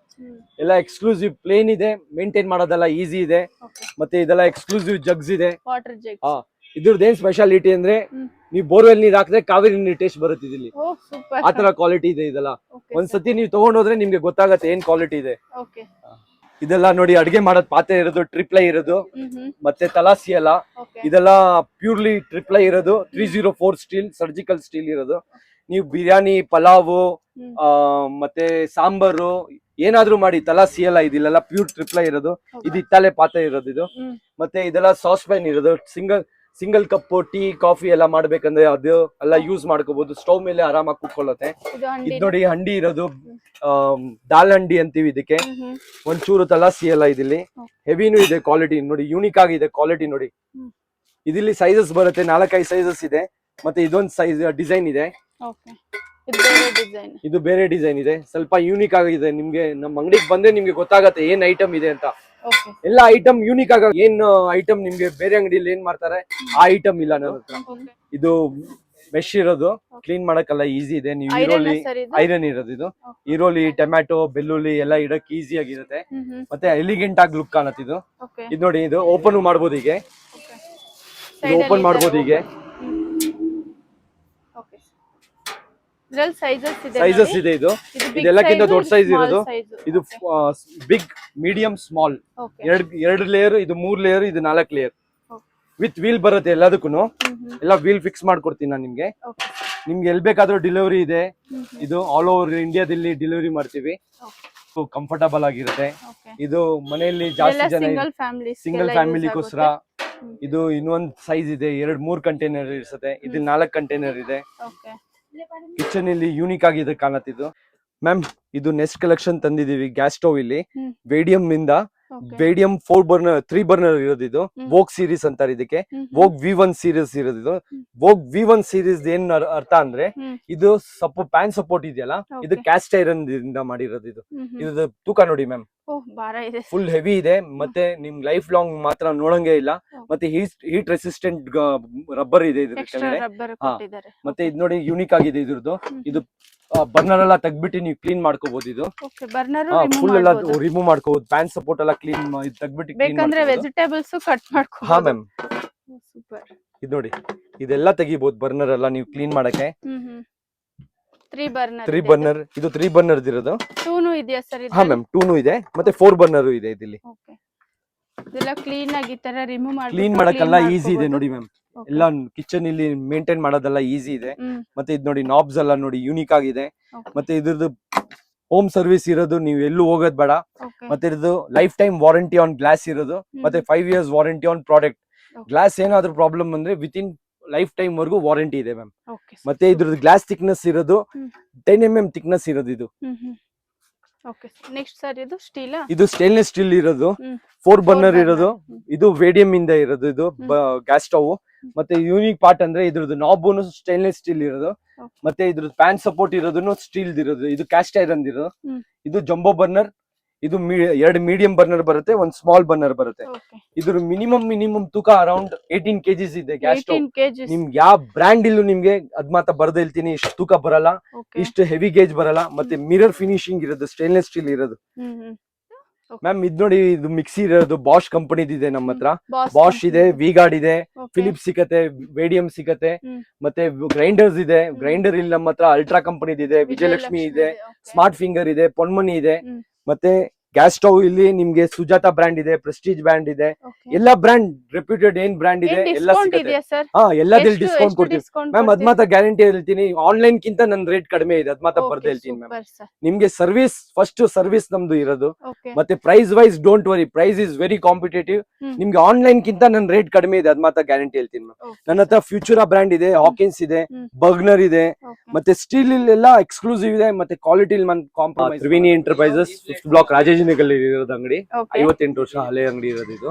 ಎಲ್ಲ ಎಕ್ಸ್ಕ್ಲೂಸಿವ್ ಪ್ಲೇನ್ ಇದೆ, ಮೇಂಟೈನ್ ಮಾಡೋದೆಲ್ಲ ಈಸಿ ಇದೆ.
ಓಕೆ
ಮತ್ತೆ ಇದೆಲ್ಲ ಎಕ್ಸ್ಕ್ಲೂಸಿವ್ ಜಗ್ಸ್ ಇದೆ.
ವಾಟರ್ ಜಗ್.
ಇದ್ರದ್ದು ಏನ್ ಸ್ಪೆಷಾಲಿಟಿ ಅಂದ್ರೆ ನೀವು ಬೋರ್ವೆಲ್ ನೀರ್ ಹಾಕಿದ್ರೆ ಕಾವೇರಿ ನೀರ್ ಟೇಸ್ಟ್ ಬರುತ್ತೆ ಇಲ್ಲಿ.
ಓ ಸೂಪರ್.
ಆ ತರ ಕ್ವಾಲಿಟಿ ಇದೆ ಇದೆಲ್ಲ.
ಓಕೆ
ಒಂದ್ಸತಿ ನೀವು ತಗೊಂಡೋದ್ರೆ ನಿಮ್ಗೆ ಗೊತ್ತಾಗತ್ತೆ ಏನ್ ಕ್ವಾಲಿಟಿ ಇದೆ.
ಓಕೆ
ಇದೆಲ್ಲ ನೋಡಿ ಅಡ್ಗೆ ಮಾಡೋದ್ ಪಾತ್ರೆ ಇರೋದು, ಟ್ರಿಪ್ಲೈ ಇರೋದು, ಮತ್ತೆ ತಲಾಸಿ ಎಲ್ಲ
ಓಕೆ
ಇದೆಲ್ಲ ಪ್ಯೂರ್ಲಿ ಟ್ರಿಪ್ಲೈ ಇರೋದು, 304 ಸ್ಟೀಲ್, ಸರ್ಜಿಕಲ್ ಸ್ಟೀಲ್ ಇರೋದು. ನೀವು ಬಿರಿಯಾನಿ, ಪಲಾವು, ಮತ್ತೆ ಸಾಂಬಾರು ಏನಾದ್ರೂ ಮಾಡಿ ತಲಾಸಿ ಎಲ್ಲ ಇದಿಲ್ಲ ಪ್ಯೂರ್ ಟ್ರಿಪ್ಲೈ ಇರೋದು. ಇದು ಹಿತ್ತಾಳೆ ಪಾತ್ರೆ ಇರೋದು ಇದು. ಮತ್ತೆ ಇದೆಲ್ಲ ಸಾಸ್ ಪ್ಯಾನ್ ಇರೋದು, ಸಿಂಗಲ್ ಕಪ್ ಟೀ ಕಾಫಿ ಎಲ್ಲ ಮಾಡ್ಬೇಕಂದ್ರೆ ಅದು ಎಲ್ಲ ಯೂಸ್ ಮಾಡ್ಕೋಬಹುದು. ಸ್ಟವ್ ಮೇಲೆ ಆರಾಮಾಗಿ ಕುತ್ಕೊಳ್ಳುತ್ತೆ.
ಇದು
ಇದು
ಹಂಡಿ.
ನೋಡಿ ಹಂಡಿ ಇರೋದು, ದಾಲ್ ಹಂಡಿ ಅಂತೀವಿ ಇದಕ್ಕೆ. ಒಂಚೂರು ತಲಾಸಿ ಎಲ್ಲ ಇದಿಲ್ಲಿ ಹೆವಿನೂ ಇದೆ, ಕ್ವಾಲಿಟಿ ನೋಡಿ ಯೂನಿಕ್ ಆಗಿದೆ ಕ್ವಾಲಿಟಿ ನೋಡಿ. ಇದಿಲ್ಲಿ ಸೈಜಸ್ ಬರುತ್ತೆ, 4-5 ಸೈಜಸ್ ಇದೆ. ಮತ್ತೆ ಇದೊಂದು ಸೈಜ್ ಡಿಸೈನ್ ಇದೆ.
ಓಕೆ ಇದು ಬೇರೆ ಡಿಸೈನ್.
ಇದು ಬೇರೆ ಡಿಸೈನ್ ಇದೆ, ಸ್ವಲ್ಪ ಯೂನಿಕ್ ಆಗಿದೆ. ನಿಮ್ಗೆ ನಮ್ಮ ಅಂಗಡಿಗೆ ಬಂದ್ರೆ ನಿಮ್ಗೆ ಗೊತ್ತಾಗತ್ತೆ ಏನ್ ಐಟಮ್ ಇದೆ ಅಂತ.
ಓಕೆ
ಎಲ್ಲ ಐಟಮ್ ಯೂನಿಕ್ ಆಗ, ಏನ್ ಐಟಮ್ ನಿಮ್ಗೆ ಬೇರೆ ಅಂಗಡಿಯಲ್ಲಿ ಏನ್ ಮಾಡ್ತಾರೆ ಆ ಐಟಮ್ ಇಲ್ಲ ನನ್ನ ಹತ್ರ.
ಓಕೆ
ಇದು ಮೆಶ್ ಇರೋದು, ಕ್ಲೀನ್ ಮಾಡಕ್ಕೆಲ್ಲ ಈಸಿ ಇದೆ. ನೀವು
ಐರನ್
ಈರುಳ್ಳಿ
ಸರ್ ಇದು.
ಐರನ್ ಇರೋದು ಇದು. ಈರುಳ್ಳಿ, ಟೊಮ್ಯಾಟೊ, ಬೆಳ್ಳುಳ್ಳಿ ಎಲ್ಲ ಇಡಕ್ ಈಸಿ ಆಗಿರುತ್ತೆ. ಮತ್ತೆ ಎಲಿಗೆಂಟ್ ಆಗಿ ಲುಕ್ ಕಾಣುತ್ತೆ ಇದು.
ಓಕೆ
ಇದು ನೋಡಿ, ಇದು ಓಪನ್ ಮಾಡ್ಬೋದು ಹೀಗೆ,
ಓಕೆ
ಇದು ಓಪನ್ ಮಾಡ್ಬೋದು ಹೀಗೆ.
ಓಕೆ ಇದ್ರಲ್ಲಿ ಸೈಜಸ್ ಇದೆ.
ಸೈಜಸ್ ಇದೆ ಇದು. ಇದೆಲ್ಲಕ್ಕಿಂತ ದೊಡ್ಡ ಸೈಜ್ ಇರೋದು. ಇದು ಬಿಗ್, ಮೀಡಿಯಂ, ಸ್ಮಾಲ್,
ಓಕೆ
ಎರಡು ಲೇಯರ್, ಇದು 3 ಲೇಯರ್, ಇದು 4 ಲೇಯರ್. ವಿತ್ ವೀಲ್ ಬರುತ್ತೆ ಎಲ್ಲದಕ್ಕೂ. ಎಲ್ಲ ವೀಲ್ ಫಿಕ್ಸ್ ಮಾಡ್ಕೊಡ್ತೀನಿ ನಾನು ನಿಮ್ಗೆ.
ಓಕೆ
ನಿಮ್ಗೆ ಎಲ್ ಬೇಕಾದ್ರೂ ಡೆಲಿವರಿ ಇದೆ. ಇದು ಆಲ್ ಓವರ್ ಇಂಡಿಯಾದಲ್ಲಿ ಡೆಲಿವರಿ ಮಾಡ್ತೀವಿ. ಕಂಫರ್ಟಬಲ್ ಆಗಿರುತ್ತೆ.
ಓಕೆ
ಇದು ಮನೆಯಲ್ಲಿ ಜಾಸ್ತಿ ಜನ
ಸಿಂಗಲ್ ಫ್ಯಾಮಿಲಿ
ಸಿಂಗಲ್ ಫ್ಯಾಮಿಲಿಗೋಸ್ಕರ. ಇದು ಇನ್ನೊಂದ್ ಸೈಜ್ ಇದೆ, 2-3 ಕಂಟೈನರ್ ಇರುತ್ತೆ. ಇದು 4 ಕಂಟೈನರ್ ಇದೆ.
ಓಕೆ
ಕಿಚನ್ ಇಲ್ಲಿ ಯೂನಿಕ್ ಆಗಿದೆ ಕಾಣತ್ತಿದ್ದು. ಮ್ಯಾಮ್ ಇದು ನೆಕ್ಸ್ಟ್ ಕಲೆಕ್ಷನ್ ತಂದಿದೀವಿ ಗ್ಯಾಸ್ ಸ್ಟವ್ ಇಲ್ಲಿ. ವೇಡಿಯಂ ಇಂದ ವೇಡಿಯಂ 4 ಬರ್ನರ್ 3 ಬರ್ನರ್ ಇರೋದು. ಇದು ವೋಗ್ ಸೀರೀಸ್ ಅಂತಾರೆ ಇದಕ್ಕೆ. ವೋಗ್ V1 ಸೀರೀಸ್ ಇರೋದು ಇದು. ವೋಗ್ V1 ಸೀರೀಸ್ ಏನ್ ಅರ್ಥ ಅಂದ್ರೆ ಇದು ಪ್ಯಾನ್ ಸಪೋರ್ಟ್ ಇದೆಯಲ್ಲ, ಇದು ಕ್ಯಾಸ್ಟ್ ಐರನ್ ಇಂದ ಮಾಡಿರೋದು. ಇದು ಇದ್ರ ತೂಕ ನೋಡಿ ಮ್ಯಾಮ್,
ಓಹ್ ಭಾರ ಇದೆ.
ಫುಲ್ ಹೆವಿ ಇದೆ. ಮತ್ತೆ ನಿಮ್ ಲೈಫ್ ಲಾಂಗ್ ಮಾತ್ರ ನೋಡಂಗೆ ಇಲ್ಲ. ಮತ್ತೆ ಹೀಟ್ ರೆಸಿಸ್ಟೆಂಟ್ ರಬ್ಬರ್ ಇದೆ ಇದ್ರ
ಎಕ್ಸ್ಟ್ರಾ
ಕೆಳಗಡೆ.
ರಬ್ಬರ್ ಕೊಟ್ಟಿದ್ದಾರೆ.
ಮತ್ತೆ ಇದು ನೋಡಿ ಯೂನಿಕ್ ಆಗಿದೆ ಇದ್ರದ್ದು. ಇದು ಬರ್ನರ್ ಎಲ್ಲ ತೆಗ್ಬಿಟ್ಟು ನೀವು ಕ್ಲೀನ್ ಮಾಡ್ಕೋಬಹುದು. ಇದು
ಓಕೆ ಬರ್ನರ್
ಫುಲ್ ಎಲ್ಲ ರಿಮೂವ್ ಮಾಡ್ಕೋಬಹುದು. ಪ್ಯಾನ್ ಸಪೋರ್ಟ್ ಎಲ್ಲ ಕ್ಲೀನ್ ತೆಗ್ಬಿಟ್ಟು
ಬೇಕಂದ್ರೆ ವೆಜಿಟೇಬಲ್ಸ್ ಕಟ್ ಮಾಡ್ಕೋ.
ಹಾ ಮ್ಯಾಮ್,
ಸೂಪರ್.
ಇದು ನೋಡಿ ಇದೆಲ್ಲ ತೆಗಿಬಹುದು ಬರ್ನರ್ ಎಲ್ಲ ನೀವು ಕ್ಲೀನ್ ಮಾಡಕ್ಕೆ.
3 ಬರ್ನರ್.
3 ಬರ್ನರ್, ಇದು 3 ಬರ್ನರ್ ಇರೋದು.
2 ಇದೆಯಾ ಸರ್ ಇದು?
ಹಾ ಮ್ಯಾಮ್, 2 ಇದೆ. ಮತ್ತೆ 4 ಬರ್ನರ್ ಇದೆ ಇದಿಲ್ಲಿ.
ಓಕೆ ಇದೆಲ್ಲ ಕ್ಲೀನ್ ಆಗಿ ಈ ತರ ರಿಮೂವ್ ಮಾಡಿ
ಕ್ಲೀನ್ ಮಾಡಕ್ಕೆಲ್ಲ ಈಸಿ ಇದೆ ನೋಡಿ ಮ್ಯಾಮ್. ಎಲ್ಲ ಕಿಚನ್ ಇಲ್ಲಿ ಮೇಂಟೈನ್ ಮಾಡೋದೆಲ್ಲ ಈಸಿ ಇದೆ. ಮತ್ತೆ ಇದು ನೋಡಿ ನಾಬ್ಸ್ ಎಲ್ಲ ನೋಡಿ ಯೂನಿಕ್ ಆಗಿದೆ. ಮತ್ತೆ ಇದ್ರದ್ದು ಹೋಮ್ ಸರ್ವಿಸ್ ಇರೋದು, ನೀವು ಎಲ್ಲೂ ಹೋಗೋದ್ ಬೇಡ. ಮತ್ತೆ ಇದ್ರದ್ದು life time warranty on glass ಇರೋದು. ಮತ್ತೆ 5 years warranty on product. Glass ಏನಾದ್ರೂ ಪ್ರಾಬ್ಲಮ್ ಅಂದ್ರೆ ವಿತಿನ್ ಲೈಫ್ ಟೈಮ್ ವರ್ಗೂ ವಾರಂಟಿ ಇದೆ ಮ್ಯಾಮ್. ಮತ್ತೆ ಇದ್ರದ್ದು ಗ್ಲಾಸ್ ಥಿಕ್ನೆಸ್ ಇರೋದು 10 mm ಥಿಕ್ನೆಸ್ ಇರೋದು ಇದು.
ಓಕೆ ನೆಕ್ಸ್ಟ್ ಸರ್ ಇದು ಸ್ಟೀಲ್.
ಇದು ಸ್ಟೇನ್ಲೆಸ್ ಸ್ಟೀಲ್ ಇರೋದು, 4 ಬರ್ನರ್ ಇರೋದು. ಇದು ವೇಡಿಯಂ ಇಂದ ಇರೋದು ಇದು ಗ್ಯಾಸ್ ಸ್ಟವ್. ಮತ್ತೆ ಯೂನಿಕ್ ಪಾರ್ಟ್ ಅಂದ್ರೆ ಇದ್ರದ್ದು ನಾಬ್ ಸ್ಟೇನ್ಲೆಸ್ ಸ್ಟೀಲ್ ಇರೋದು. ಮತ್ತೆ ಇದ್ರದ್ದು ಪ್ಯಾನ್ ಸಪೋರ್ಟ್ ಇರೋದು ಸ್ಟೀಲ್ ಇರೋದು. ಇದು ಕ್ಯಾಸ್ಟ್ ಐರನ್ ಇರೋದು. ಇದು ಜಂಬೋ ಬರ್ನರ್. ಇದು 2 ಮೀಡಿಯಂ ಬರ್ನರ್ ಬರುತ್ತೆ, 1 ಸ್ಮಾಲ್ ಬರ್ನರ್ ಬರುತ್ತೆ. ಇದ್ರ ಮಿನಿಮಮ್ ತೂಕ ಅರೌಂಡ್ 18 kgs ಇದೆ ಗ್ಯಾಸ್ ಸ್ಟವ್. ನಿಮ್ಗೆ ಯಾವ ಬ್ರ್ಯಾಂಡ್ ಇಲ್ಲೂ ನಿಮ್ಗೆ ಅದ್ ಮಾತ್ರ ಬರ್ದು ಹೇಳ್ತೀನಿ, ಇಷ್ಟು ತೂಕ ಬರಲ್ಲ, ಇಷ್ಟು ಹೆವಿ ಗೇಜ್ ಬರಲ್ಲ. ಮತ್ತೆ ಮಿರರ್ ಫಿನಿಶಿಂಗ್ ಇರೋದು, ಸ್ಟೇನ್ಲೆಸ್ ಸ್ಟೀಲ್ ಇರೋದು. ಮ್ಯಾಮ್ ಇದು ನೋಡಿ, ಇದು ಮಿಕ್ಸಿ ಇರೋದು ಬಾಷ್ ಕಂಪನಿದ್ ಇದೆ ನಮ್ಮ ಹತ್ರ. ಬಾಷ್ ಇದೆ, ವಿಗಾರ್ಡ್ ಇದೆ, ಫಿಲಿಪ್ಸ್ ಸಿಗತ್ತೆ, ವೇಡಿಯಂ ಸಿಗತ್ತೆ. ಮತ್ತೆ ಗ್ರೈಂಡರ್ಸ್ ಇದೆ. ಗ್ರೈಂಡರ್ ಇಲ್ಲಿ ನಮ್ಮ ಹತ್ರ ಅಲ್ಟ್ರಾ ಕಂಪನಿದ್ ಇದೆ, ವಿಜಯಲಕ್ಷ್ಮಿ ಇದೆ, ಸ್ಮಾರ್ಟ್ ಫಿಂಗರ್ ಇದೆ, ಪೊನ್ಮನಿ ಇದೆ. ಮತ್ತೆ ಗ್ಯಾಸ್ ಸ್ಟವ್ ಇಲ್ಲಿ ನಿಮ್ಗೆ ಸುಜಾತಾ ಬ್ರ್ಯಾಂಡ್ ಇದೆ, ಪ್ರೆಸ್ಟೀಜ್ ಬ್ರ್ಯಾಂಡ್ ಇದೆ. ಎಲ್ಲ ಬ್ರ್ಯಾಂಡ್ ರೆಪ್ಯೂಟೆಡ್ ಏನ್ ಬ್ರ್ಯಾಂಡ್ ಇದೆ ಎಲ್ಲ ಸಿಗುತ್ತೆ. ಎಲ್ಲದಲ್ಲಿ ಡಿಸ್ಕೌಂಟ್ ಕೊಡ್ತೀವಿ ಮ್ಯಾಮ್. ಅದ್ ಮಾತ್ರ ಗ್ಯಾರಂಟಿ ಹೇಳ್ತೀನಿ. ಆನ್ಲೈನ್ ಕಿಂತ ನನ್ ರೇಟ್ ಕಡಿಮೆ ಇದೆ, ಅದ್ ಮಾತ್ರ ಬರ್ದು ಹೇಳ್ತೀನಿ ಮ್ಯಾಮ್. ನಿಮ್ಗೆ ಸರ್ವಿಸ್ ಫಸ್ಟ್ ಸರ್ವಿಸ್ ನಮ್ದು ಇರೋದು. ಮತ್ತೆ price wise don't worry, price is very competitive. ನಿಮ್ಗೆ ಆನ್ಲೈನ್ ಕಿಂತ ನನ್ ರೇಟ್ ಕಡಿಮೆ ಇದೆ, ಅದ್ ಮಾತ್ರ ಗ್ಯಾರಂಟಿ ಹೇಳ್ತೀನಿ ಮ್ಯಾಮ್. ನನ್ನ ಹತ್ರ ಫ್ಯೂಚರಾ ಬ್ರ್ಯಾಂಡ್ ಇದೆ, ಹಾಕಿನ್ಸ್ ಇದೆ, ಬರ್ಗ್ನರ್ ಇದೆ. ಮತ್ತೆ ಸ್ಟೀಲ್ ಎಲ್ಲ ಎಕ್ಸ್ಕ್ಲೂಸಿವ್ ಇದೆ. ಮತ್ತೆ quality compromise. Triveni enterprises 5th block Rajajinagar ಇರೋದು ಅಂಗಡಿ. 58 ವರ್ಷ ಹಳೆ ಅಂಗಡಿ ಇರೋದು ಇದು.